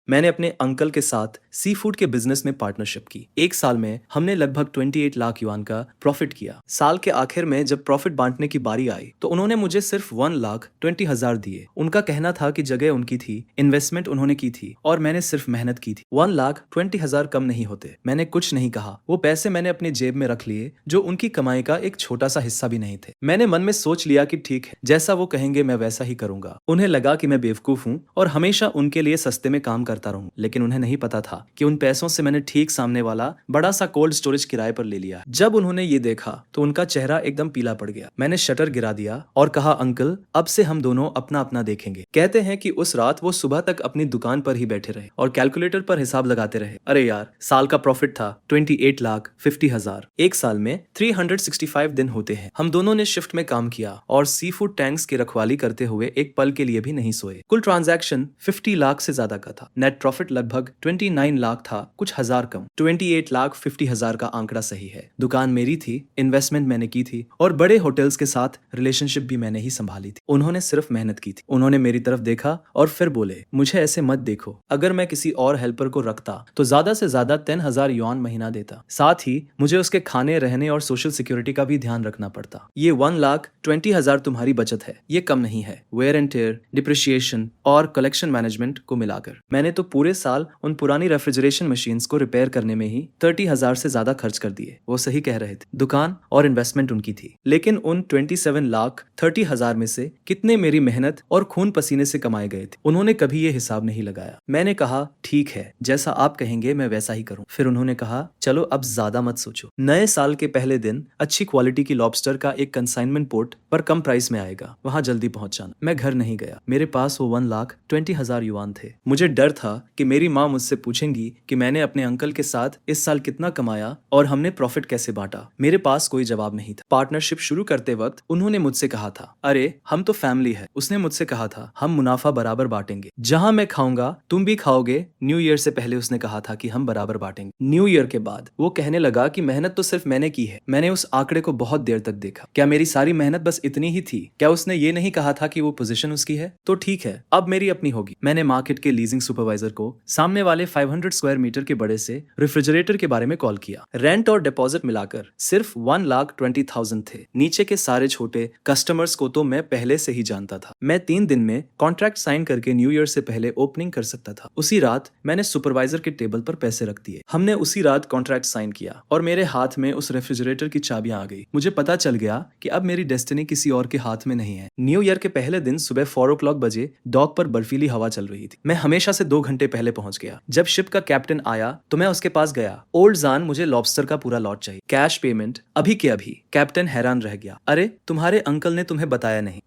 मैंने अपने अंकल के साथ सी फूड के बिजनेस में पार्टनरशिप की। एक साल में हमने लगभग 28 लाख युआन का प्रॉफिट किया। साल के आखिर में जब प्रॉफिट बांटने की बारी आई तो उन्होंने मुझे सिर्फ 1,20,000 दिए। उनका कहना था कि जगह उनकी थी, इन्वेस्टमेंट उन्होंने की थी और मैंने सिर्फ मेहनत की थी। 1,20,000 कम नहीं होते। मैंने कुछ नहीं कहा। वो पैसे मैंने अपनी जेब में रख लिए, जो उनकी कमाई का एक छोटा सा हिस्सा भी नहीं थे। मैंने मन में सोच लिया कि ठीक है, जैसा वो कहेंगे मैं वैसा ही करूंगा। उन्हें लगा कि मैं बेवकूफ हूँ और हमेशा उनके लिए सस्ते में काम करता रहूं, लेकिन उन्हें नहीं पता था कि उन पैसों से मैंने ठीक सामने वाला बड़ा सा कोल्ड स्टोरेज किराए पर ले लिया। जब उन्होंने ये देखा तो उनका चेहरा एकदम पीला पड़ गया। मैंने शटर गिरा दिया और कहा, अंकल अब से हम दोनों अपना अपना देखेंगे। कहते हैं कि उस रात वो सुबह तक अपनी दुकान पर ही बैठे रहे और कैलकुलेटर पर हिसाब लगाते रहे। अरे यार, साल का प्रॉफिट था 28,50,000। एक साल में 365 दिन होते हैं। हम दोनों ने शिफ्ट में काम किया और सी फूड टैंक्स की रखवाली करते हुए एक पल के लिए भी नहीं सोए। कुल ट्रांजैक्शन 50 लाख से ज्यादा का था। नेट प्रॉफिट लगभग 29 लाख था, कुछ हजार कम। 28,50,000 का आंकड़ा सही है। दुकान मेरी थी, इन्वेस्टमेंट मैंने की थी और बड़े होटल्स के साथ रिलेशनशिप भी मैंने ही संभाली थी। उन्होंने सिर्फ मेहनत की थी। उन्होंने मेरी तरफ देखा और फिर बोले, मुझे ऐसे मत देखो। अगर मैं किसी और हेल्पर को रखता तो ज्यादा से ज्यादा 10,000 युआन महीना देता। साथ ही मुझे उसके खाने, रहने और सोशल सिक्योरिटी का भी ध्यान रखना पड़ता। ये 1,20,000 तुम्हारी बचत है, ये कम नहीं है। वेयर एंड टेयर, डिप्रिशिएशन और कलेक्शन मैनेजमेंट को मिलाकर मैंने तो पूरे साल उन पुरानी रेफ्रिजरेशन मशीन्स को रिपेयर करने में ही 30,000 से ज्यादा खर्च कर दिए। वो सही कह रहे थे। दुकान और इन्वेस्टमेंट उनकी थी, लेकिन उन 27,30,000 में से कितने मेरी मेहनत और खून पसीने से कमाए गए थे, उन्होंने कभी ये हिसाब नहीं लगाया। मैंने कहा, ठीक है, जैसा आप कहेंगे मैं वैसा ही करूं। फिर उन्होंने कहा, चलो अब ज्यादा मत सोचो। नए साल के पहले दिन अच्छी क्वालिटी की लॉबस्टर का एक कंसाइनमेंट पोर्ट पर कम प्राइस में आएगा, वहां जल्दी पहुंच जाना। मैं घर नहीं गया। मेरे पास वो 1,20,000 युआन थे। मुझे डर था कि मेरी माँ मुझसे पूछेंगी कि मैंने अपने अंकल के साथ इस साल कितना कमाया और हमने प्रॉफिट कैसे बांटा। मेरे पास कोई जवाब नहीं था। पार्टनरशिप शुरू करते वक्त उन्होंने मुझसे कहा था, अरे हम तो फैमिली है। उसने मुझसे कहा था, हम मुनाफा बराबर बांटेंगे। जहां मैं खाऊंगा तुम भी खाओगे। न्यू ईयर से पहले उसने कहा था कि हम बराबर बांटेंगे। न्यू ईयर के बाद वो कहने लगा कि मेहनत तो सिर्फ मैंने की है। मैंने उस आंकड़े को बहुत देर तक देखा। क्या मेरी सारी मेहनत बस इतनी ही थी? क्या उसने ये नहीं कहा था कि वो पोजीशन उसकी है? तो ठीक है, अब मेरी अपनी होगी। मैंने मार्केट के लीजिंग सुपरवाइजर को सामने वाले 500 स्क्वायर मीटर के बड़े से रेफ्रिजरेटर के बारे में कॉल किया। रेंट और डिपॉजिट मिलाकर सिर्फ 1,20,000 थे। नीचे के सारे छोटे कस्टमर्स को तो मैं पहले से ही जानता था। मैं 3 दिन में कॉन्ट्रैक्ट साइन करके न्यू ईयर से पहले ओपनिंग कर सकता था। उसी रात मैंने सुपरवाइजर के टेबल पर पैसे रख दिए। हमने उसी रात कॉन्ट्रैक्ट साइन किया और मेरे हाथ में उस रेफ्रिजरेटर की चाबियां आ गई। मुझे पता चल गया कि अब मेरी डेस्टिनी किसी और के हाथ में नहीं है। न्यू ईयर के पहले दिन सुबह 4 o'clock बजे डॉक पर बर्फीली हवा चल रही थी। मैं हमेशा से 2 घंटे पहले पहुंच गया। जब शिप का कैप्टन आया तो मैं उसके पास गया। ओल्ड जान, मुझे लॉबस्टर का पूरा लॉट चाहिए, कैश पेमेंट अभी के अभी। कैप्टन हैरान रह गया। अरे तुम्हारे अंकल ने तुम्हें बताया नहीं?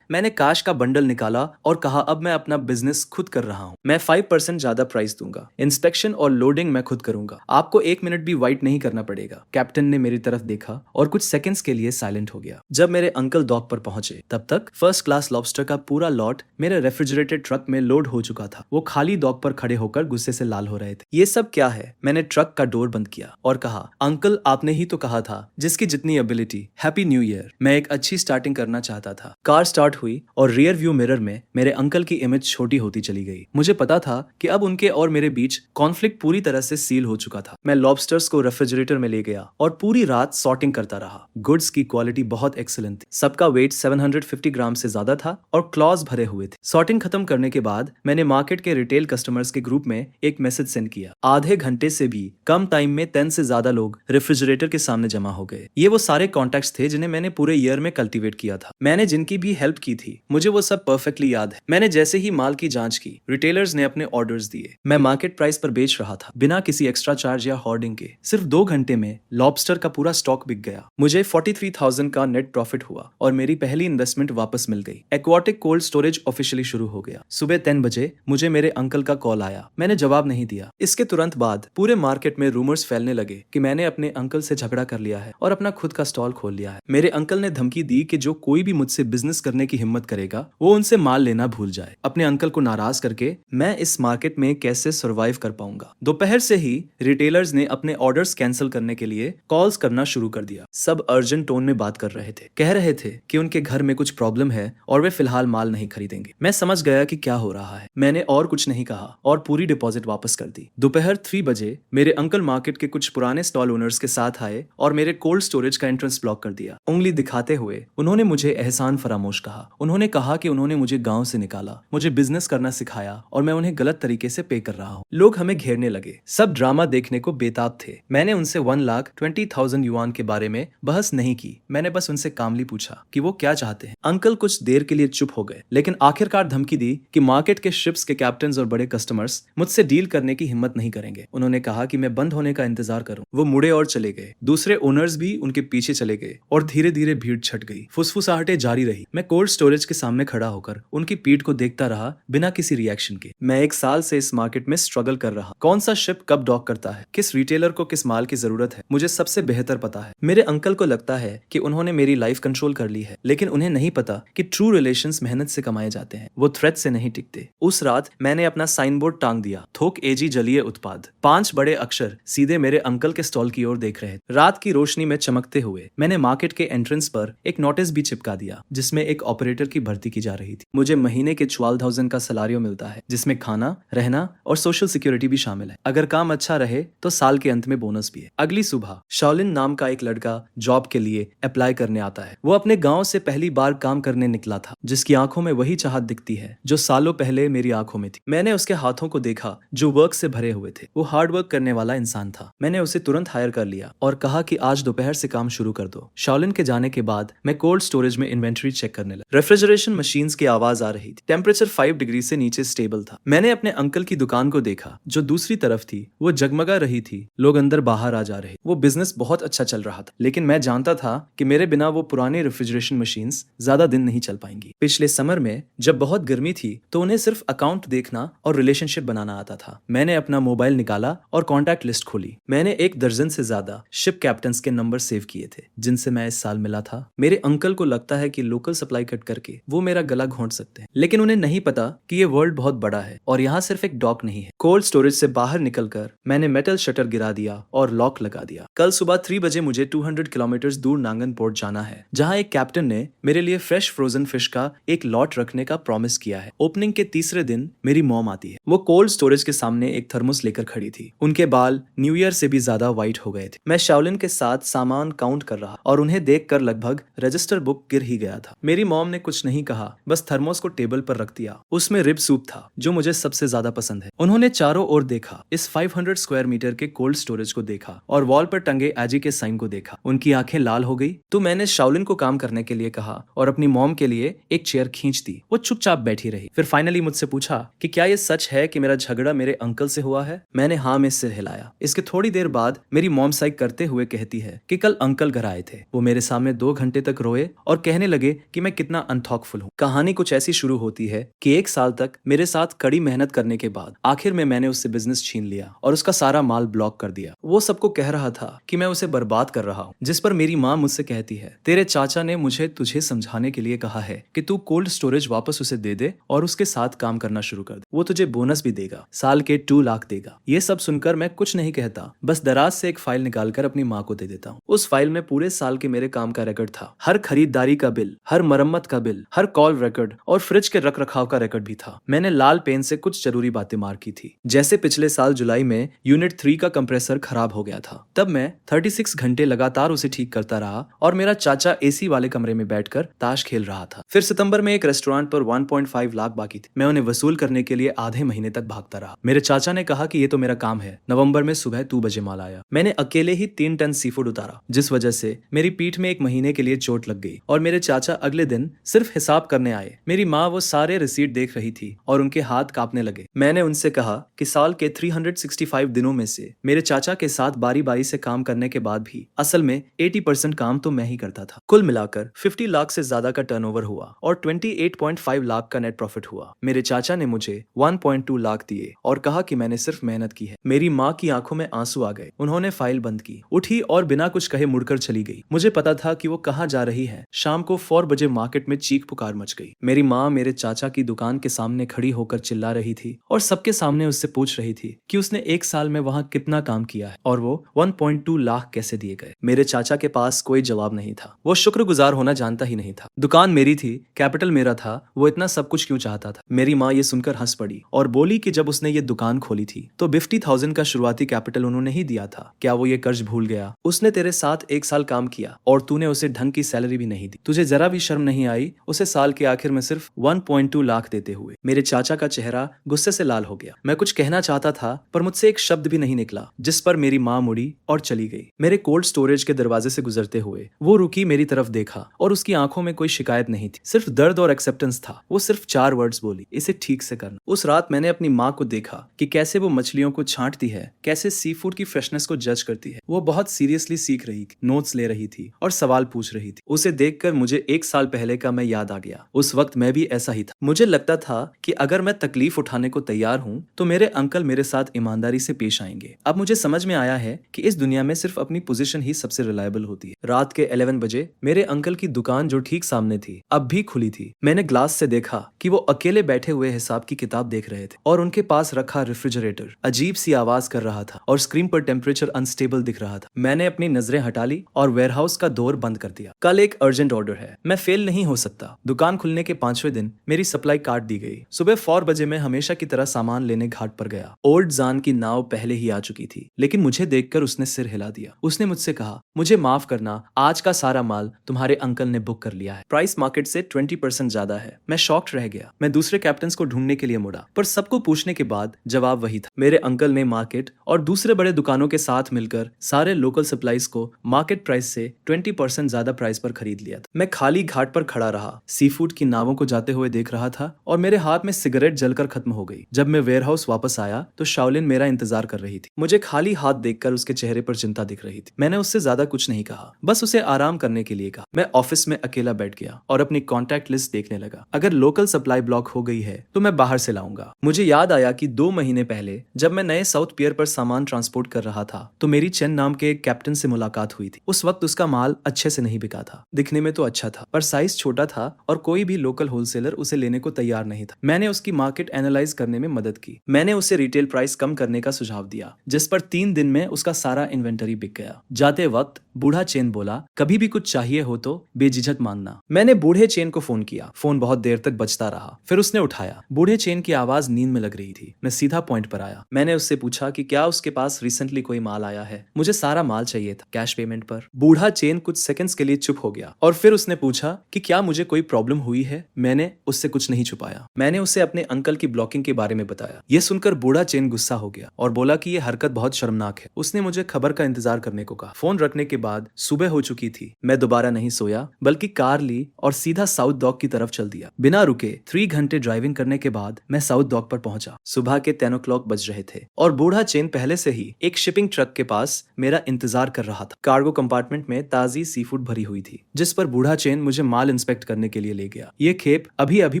मैंने काश का बंडल निकाला और कहा, अब मैं अपना बिजनेस खुद कर रहा हूँ। मैं 5% ज्यादा प्राइस दूंगा। इंस्पेक्शन और लोडिंग मैं खुद करूंगा। आपको 1 मिनट भी वाइट नहीं करना पड़ेगा। कैप्टन ने मेरी तरफ देखा और कुछ सेकंड्स के लिए साइलेंट हो गया। जब मेरे अंकल डॉक पर पहुंचे तब तक फर्स्ट क्लास लॉबस्टर का पूरा लॉट मेरे रेफ्रिजरेटेड ट्रक में लोड हो चुका था। वो खाली डॉक पर खड़े होकर गुस्से से लाल हो रहे थे। ये सब क्या है? मैंने ट्रक का डोर बंद किया और कहा, अंकल आपने ही तो कहा था जिसकी जितनी एबिलिटी। Happy new year. मैं एक अच्छी स्टार्टिंग करना चाहता था। कार स्टार्ट हुई और रियर व्यू मिरर में मेरे अंकल की इमेज छोटी होती चली गई। मुझे पता था कि अब उनके और मेरे बीच कॉन्फ्लिक्ट पूरी तरह से सील हो चुका था। मैं लॉबस्टर्स को रेफ्रिजरेटर में ले गया और पूरी रात सॉर्टिंग करता रहा। गुड्स की क्वालिटी बहुत एक्सीलेंट थी। सबका वेट 750 ग्राम से ज्यादा था और क्लॉज भरे हुए थे। सॉर्टिंग खत्म करने के बाद मैंने मार्केट के रिटेल कस्टमर्स के ग्रुप में एक मैसेज सेंड किया। आधे घंटे से भी कम टाइम में 10 से ज्यादा लोग रेफ्रिजरेटर के सामने जमा हो गए। ये वो सारे कॉन्टैक्ट्स थे जिन्हें मैंने पूरे ईयर में कल्टीवेट किया था। मैंने जिनकी भी हेल्प की थी, मुझे वो सब परफेक्टली याद है। मैंने जैसे ही माल की जांच की, रिटेलर्स ने अपने ऑर्डर्स दिए। मैं मार्केट प्राइस पर बेच रहा था, बिना किसी एक्स्ट्रा चार्ज या होर्डिंग के। सिर्फ 2 घंटे में लॉबस्टर का पूरा स्टॉक बिक गया। मुझे 43,000 का नेट प्रॉफिट हुआ और मेरी पहली इन्वेस्टमेंट वापस मिल गई। एक्वाटिक कोल्ड स्टोरेज ऑफिशियली शुरू हो गया। सुबह 10 बजे मुझे मेरे अंकल का कॉल आया। मैंने जवाब नहीं दिया। इसके तुरंत बाद पूरे मार्केट में रूमर्स फैलने लगे कि मैंने अपने अंकल से झगड़ा कर लिया है और अपना खुद का स्टॉल खोल लिया है। मेरे अंकल ने धमकी दी कि जो कोई भी मुझसे बिजनेस करने की हिम्मत करेगा वो उनसे माल लेना भूल जाए। अपने अंकल को नाराज करके मैं इस मार्केट में कैसे सर्वाइव कर पाऊंगा। दोपहर से ही रिटेलर्स ने अपने ऑर्डर्स कैंसिल करने के लिए कॉल्स करना शुरू कर दिया। सब अर्जेंट टोन में बात कर रहे थे। कह रहे थे कि उनके घर में कुछ प्रॉब्लम है और वे फिलहाल माल नहीं खरीदेंगे। मैं समझ गया कि क्या हो रहा है। मैंने और कुछ नहीं नहीं कहा और पूरी डिपॉजिट वापस कर दी। दोपहर 3 बजे मेरे अंकल मार्केट के कुछ पुराने स्टॉल ओनर्स के साथ आए और मेरे कोल्ड स्टोरेज का एंट्रेंस ब्लॉक कर दिया। उंगली दिखाते हुए उन्होंने मुझे एहसान फरामोश कहा। उन्होंने कहा कि उन्होंने मुझे गांव से निकाला, मुझे बिजनेस करना सिखाया और मैं उन्हें गलत तरीके से पे कर रहा हूँ। लोग हमें घेरने लगे, सब ड्रामा देखने को बेताब थे। मैंने उनसे 1,20,000 युआन के बारे में बहस नहीं की। मैंने बस उनसे कामली पूछा कि वो क्या चाहते हैं। अंकल कुछ देर के लिए चुप हो गए, लेकिन आखिरकार धमकी दी कि मार्केट के शिप्स के कैप्टन और बड़े कस्टमर्स मुझसे डील करने की हिम्मत नहीं करेंगे। उन्होंने कहा कि मैं बंद होने का इंतजार करूं। वो मुड़े और चले गए। दूसरे ओनर्स भी उनके पीछे चले गए और धीरे धीरे भीड़ छट गई। फुसफुसाहटें जारी रही। मैं कोल्ड स्टोरेज के सामने खड़ा होकर उनकी पीठ को देखता रहा, बिना किसी रिएक्शन के। मैं 1 साल से इस मार्केट में स्ट्रगल कर रहा। कौन सा शिप कब डॉक करता है, किस रिटेलर को किस माल की जरूरत है, मुझे सबसे बेहतर पता है। मेरे अंकल को लगता है कि उन्होंने मेरी लाइफ कंट्रोल कर ली है, लेकिन उन्हें नहीं पता कि ट्रू रिलेशंस मेहनत से कमाए जाते हैं, वो थ्रेट से नहीं टिकते। उस रात मैंने अपना साइन बोर्ड टांग दिया, थोक एजी जलीय उत्पाद। 5 बड़े अक्षर सीधे मेरे अंकल के स्टॉल की ओर देख रहे थे। रात की रोशनी में चमकते हुए मैंने मार्केट के एंट्रेंस पर एक नोटिस भी चिपका दिया, जिसमें एक ऑपरेटर की भर्ती की जा रही थी। मुझे महीने के 12,000 का सैलरी मिलता है, जिसमें खाना, रहना और सोशल सिक्योरिटी भी शामिल है। अगर काम अच्छा रहे तो साल के अंत में बोनस भी है। अगली सुबह शाओलिन नाम का एक लड़का जॉब के लिए अप्लाई करने आता है। वो अपने गांव से पहली बार काम करने निकला था, जिसकी आंखों में वही चाहत दिखती है जो सालों पहले मेरी आंखों में थी। मैंने उसके हाथों को देखा जो वर्क से भरे हुए थे। वो हार्ड वर्क करने वाला इंसान था। मैंने उसे तुरंत हायर कर लिया और कहा कि आज दोपहर से काम शुरू कर दो। शाओलिन के जाने के बाद मैं कोल्ड स्टोरेज में इन्वेंटरी चेक करने लगा। रेफ्रिजरेशन मशीन्स की आवाज आ रही थी। टेम्परेचर 5 डिग्री से नीचे स्टेबल था। मैंने अपने अंकल की दुकान को देखा जो दूसरी तरफ थी। वो जगमगा रही थी, लोग अंदर बाहर आ जा रहे। वो बिजनेस बहुत अच्छा चल रहा था, लेकिन मैं जानता था कि मेरे बिना वो पुरानी रेफ्रिजरेशन मशीन्स ज्यादा दिन नहीं चल पाएंगी। पिछले समर में जब बहुत गर्मी थी तो उन्हें सिर्फ अकाउंट देखना और रिलेशनशिप बनाना आता था। मैंने अपना मोबाइल निकाला और कॉन्टैक्ट लिस्ट खोली। मैंने 1 दर्जन से ज्यादा शिप कैप्टन्स के नंबर सेव किए थे जिनसे मैं इस साल मिला था। मेरे अंकल को लगता है कि लोकल सप्लाई कट करके वो मेरा गला घोंट सकते हैं, लेकिन उन्हें नहीं पता कि ये वर्ल्ड बहुत बड़ा है और यहाँ सिर्फ एक डॉक नहीं है। कोल्ड स्टोरेज से बाहर निकलकर मैंने मेटल शटर गिरा दिया और लॉक लगा दिया। कल सुबह 3 बजे मुझे 200 किलोमीटर दूर नांगन पोर्ट जाना है, जहाँ एक कैप्टन ने मेरे लिए फ्रेश फ्रोजन फिश का एक लॉट रखने का प्रॉमिस किया है। ओपनिंग के तीसरे दिन मेरी मॉम आती है। वो कोल्ड स्टोरेज के सामने एक थर्मोस लेकर खड़ी थी। उनके बाल न्यू ईयर से भी ज्यादा व्हाइट हो गए थे। मैं शाओलिन के साथ सामान काउंट कर रहा और उन्हें देखकर लगभग रजिस्टर बुक गिर ही गया था। मेरी मॉम ने कुछ नहीं कहा, बस थर्मोस को टेबल पर रख दिया। उसमें रिब सूप था जो मुझे सबसे ज्यादा पसंद है। उन्होंने चारों ओर देखा, इस 500 स्क्वायर मीटर के कोल्ड स्टोरेज को देखा और वॉल पर टंगे एजी के साइन को देखा। उनकी आंखें लाल हो गई। तो मैंने शाओलिन को काम करने के लिए कहा और अपनी मॉम के लिए एक चेयर खींच दी। वो चुपचाप बैठी रही। फिर फाइनली मुझसे पूछा कि क्या ये सच है कि मेरा झगड़ा मेरे अंकल से हुआ है। मैंने हाँ में सिर हिलाया। इसके थोड़ी देर बाद मेरी मॉम साइक करते हुए कहती है कि कल अंकल घर आए थे। वो मेरे सामने 2 घंटे तक रोए और कहने लगे कि मैं कितना अनथॉकफुल हूँ। कहानी कुछ ऐसी शुरू होती है कि 1 साल तक मेरे साथ कड़ी मेहनत करने के बाद आखिर में मैंने उससे बिजनेस छीन लिया और उसका सारा माल ब्लॉक कर दिया। वो सबको कह रहा था कि मैं उसे बर्बाद कर रहा हूँ, जिस पर मेरी माँ मुझसे कहती है, तेरे चाचा ने मुझे तुझे समझाने के लिए कहा है कि तू कोल्ड स्टोरेज वापस उसे दे दे और उसके साथ काम करना शुरू कर दे। वो तुझे बोनस भी देगा, साल के 2 लाख देगा। ये सब सुनकर मैं कुछ नहीं कहता, बस दराज से एक फाइल निकालकर अपनी माँ को दे देता हूँ। उस फाइल में पूरे साल के मेरे काम का रिकॉर्ड था। हर खरीदारी का बिल, हर मरम्मत का बिल, हर कॉल रिकॉर्ड और फ्रिज के रख रखाव का रिकॉर्ड भी था। मैंने लाल पेन से कुछ जरूरी बातें मार्क की थी, जैसे पिछले साल जुलाई में यूनिट 3 का कंप्रेसर खराब हो गया था। तब मैं 36 घंटे लगातार उसे ठीक करता रहा और मेरा चाचा एसी वाले कमरे में बैठकर ताश खेल रहा था। फिर सितंबर में एक रेस्टोरेंट पर 1.5 लाख बाकी थे। मैं उन्हें वसूल करने के लिए आधे महीने तक भागता रहा। मेरे चाचा ने कहा कि ये तो मेरा काम है। नवंबर में सुबह 2 बजे माल आया। मैंने अकेले ही 3 टन सी फूड उतारा, जिस वजह से मेरी पीठ में 1 महीने के लिए चोट लग गई और मेरे चाचा अगले दिन सिर्फ हिसाब करने आए। मेरी माँ वो सारे रिसीट देख रही थी और उनके हाथ कांपने लगे। मैंने उनसे कहा कि साल के 365 दिनों में से मेरे चाचा के साथ बारी बारी से काम करने के बाद भी असल में 80% काम तो मैं ही करता था। कुल मिलाकर 50 लाख से ज्यादा का टर्नओवर हुआ और 28.5 लाख का नेट प्रॉफिट हुआ। मेरे चाचा ने मुझे 1.2 लाख दिए और कहा कि मैंने सिर्फ मेहनत की है। मेरी माँ की आंखों में आंसू आ गए। उन्होंने फाइल बंद की, उठी और बिना कुछ कहे मुड़कर चली गई। मुझे पता था कि वो कहाँ जा रही है। शाम को 4 बजे मार्केट में चीख पुकार मच गई। मेरी माँ मेरे चाचा की दुकान के सामने खड़ी होकर चिल्ला रही थी और सबके सामने उससे पूछ रही थी कि उसने 1 साल में वहाँ कितना काम किया है और वो 1.2 लाख कैसे दिए गए। मेरे चाचा के पास कोई जवाब नहीं था। वो शुक्रगुजार होना जानता ही नहीं था। दुकान मेरी थी, कैपिटल मेरा था, वो इतना सब कुछ क्यों चाहता था। मेरी माँ ये सुनकर हंस पड़ी। पड़ी और बोली कि जब उसने ये दुकान खोली थी तो 50,000 का शुरुआती कैपिटल उन्होंने ही दिया था। क्या वो ये कर्ज भूल गया? उसने तेरे साथ 1 साल काम किया और तूने उसे ढंग की सैलरी भी नहीं दी। तुझे जरा भी शर्म नहीं आई उसे साल के आखिर में सिर्फ 1.2 लाख देते हुए? मेरे चाचा का चेहरा गुस्से से लाल हो गया। मैं कुछ कहना चाहता था पर मुझसे एक शब्द भी नहीं निकला, जिस पर मेरी माँ मुड़ी और चली गई। मेरे कोल्ड स्टोरेज के दरवाजे से गुजरते हुए वो रुकी, मेरी तरफ देखा और उसकी आंखों में कोई शिकायत नहीं थी, सिर्फ दर्द और एक्सेप्टेंस था। वो सिर्फ 4 वर्ड्स बोली, इसे ठीक से करना। उस रात मैंने अपनी माँ को देखा कि कैसे वो मछलियों को छांटती है, कैसे सी फूड की फ्रेशनेस को जज करती है। वो बहुत सीरियसली सीख रही थी, नोट्स ले रही थी और सवाल पूछ रही थी। उसे देखकर मुझे 1 साल पहले का मैं याद आ गया। उस वक्त मैं भी ऐसा ही था। मुझे लगता था कि अगर मैं तकलीफ उठाने को तैयार हूँ तो मेरे अंकल मेरे साथ ईमानदारी से पेश आएंगे। अब मुझे समझ में आया है कि इस दुनिया में सिर्फ अपनी पोजीशन ही सबसे रिलायबल होती है। रात के 11 बजे मेरे अंकल की दुकान जो ठीक सामने थी अब भी खुली थी। मैंने ग्लास से देखा कि वो अकेले बैठे हुए हिसाब की किताब देख रहे थे और उनके पास रखा रेफ्रिजरेटर अजीब सी आवाज कर रहा था और स्क्रीन पर टेम्परेचर अनस्टेबल दिख रहा था। मैंने अपनी नजरें हटा ली और वेयरहाउस का डोर बंद कर दिया। कल एक अर्जेंट ऑर्डर है, मैं फेल नहीं हो सकता। दुकान खुलने के 5वें दिन मेरी सप्लाई काट दी गई। सुबह 4 बजे मैं हमेशा की तरह सामान लेने घाट पर गया। ओल्ड जान की नाव पहले ही आ चुकी थी, लेकिन मुझे देखकर उसने सिर हिला दिया। उसने मुझसे कहा, मुझे माफ करना, आज का सारा माल तुम्हारे अंकल ने बुक कर लिया है। प्राइस मार्केट से 20% ज्यादा है। मैं शॉक्ड रह गया। मैं दूसरे कैप्टन्स को ढूंढने के लिए मुड़ा, पर सबको पूछने के बाद जवाब वही था। मेरे अंकल ने मार्केट और दूसरे बड़े दुकानों के साथ मिलकर सारे लोकल सप्लाईज को मार्केट प्राइस से 20% ज्यादा प्राइस पर खरीद लिया था। मैं खाली घाट पर खड़ा रहा, सी फूड की नावों को जाते हुए देख रहा था और मेरे हाथ में सिगरेट जलकर खत्म हो गई। जब मैं वेयरहाउस वापस आया तो शाओलिन मेरा इंतजार कर रही थी। मुझे खाली हाथ देखकर उसके चेहरे पर चिंता दिख रही थी। मैंने उससे ज्यादा कुछ नहीं कहा, बस उसे आराम करने के लिए कहा। मैं ऑफिस में अकेला बैठ गया और अपनी कॉन्टैक्ट लिस्ट देखने लगा। अगर लोकल सप्लाई ब्लॉक हो गई है तो मैं बाहर से लाऊंगा। मुझे याद आया कि 2 महीने पहले जब मैं नए साउथ पियर पर सामान ट्रांसपोर्ट कर रहा था तो मेरी चेन नाम के एक कैप्टन से मुलाकात हुई थी। उस वक्त उसका माल अच्छे से नहीं बिका था। दिखने में तो अच्छा था पर साइज छोटा था और कोई भी लोकल होलसेलर उसे लेने को तैयार नहीं था। मैंने उसकी मार्केट एनालाइज करने में मदद की। मैंने उसे रिटेल प्राइस कम करने का सुझाव दिया, जिस पर 3 दिन में उसका सारा इन्वेंटरी बिक गया। जाते वक्त बूढ़ा चेन बोला, कभी भी कुछ चाहिए हो तो बेझिझक मांगना। मैंने बूढ़े चेन को फोन किया। फोन बहुत देर तक बजता रहा, फिर उसने उठाया। बूढ़े चेन की आवाज नींद में लग रही थी। मैं सीधा पॉइंट पर आया। मैंने उससे पूछा कि क्या उसके पास रिसेंटली कोई माल आया है। मुझे सारा माल चाहिए था, कैश पेमेंट पर। बूढ़ा चेन कुछ सेकंड्स के लिए चुप हो गया और फिर उसने पूछा कि क्या मुझे कोई प्रॉब्लम हुई है। मैंने उससे कुछ नहीं छुपाया। मैंने उसे अपने अंकल की ब्लॉकिंग के बारे में बताया। यह सुनकर बूढ़ा चेन गुस्सा हो गया और बोला कि यह हरकत बहुत शर्मनाक है। उसने मुझे खबर का इंतजार करने को कहा। फोन रखने के बाद सुबह हो चुकी थी। मैं दोबारा नहीं सोया बल्कि कार ली और सीधा साउथ डॉक की तरफ चल दिया। बिना रुके 3 घंटे ड्राइविंग करने के बाद मैं साउथ डॉक पर पहुंचा। सुबह के 10 o'clock बज रहे थे और बूढ़ा चेन पहले से ही एक शिपिंग ट्रक के पास मेरा इंतजार कर रहा था। कार्गो कंपार्टमेंट में ताजी सी फूड भरी हुई थी, जिस पर बूढ़ा चेन मुझे माल इंस्पेक्ट करने के लिए ले गया। ये खेप अभी अभी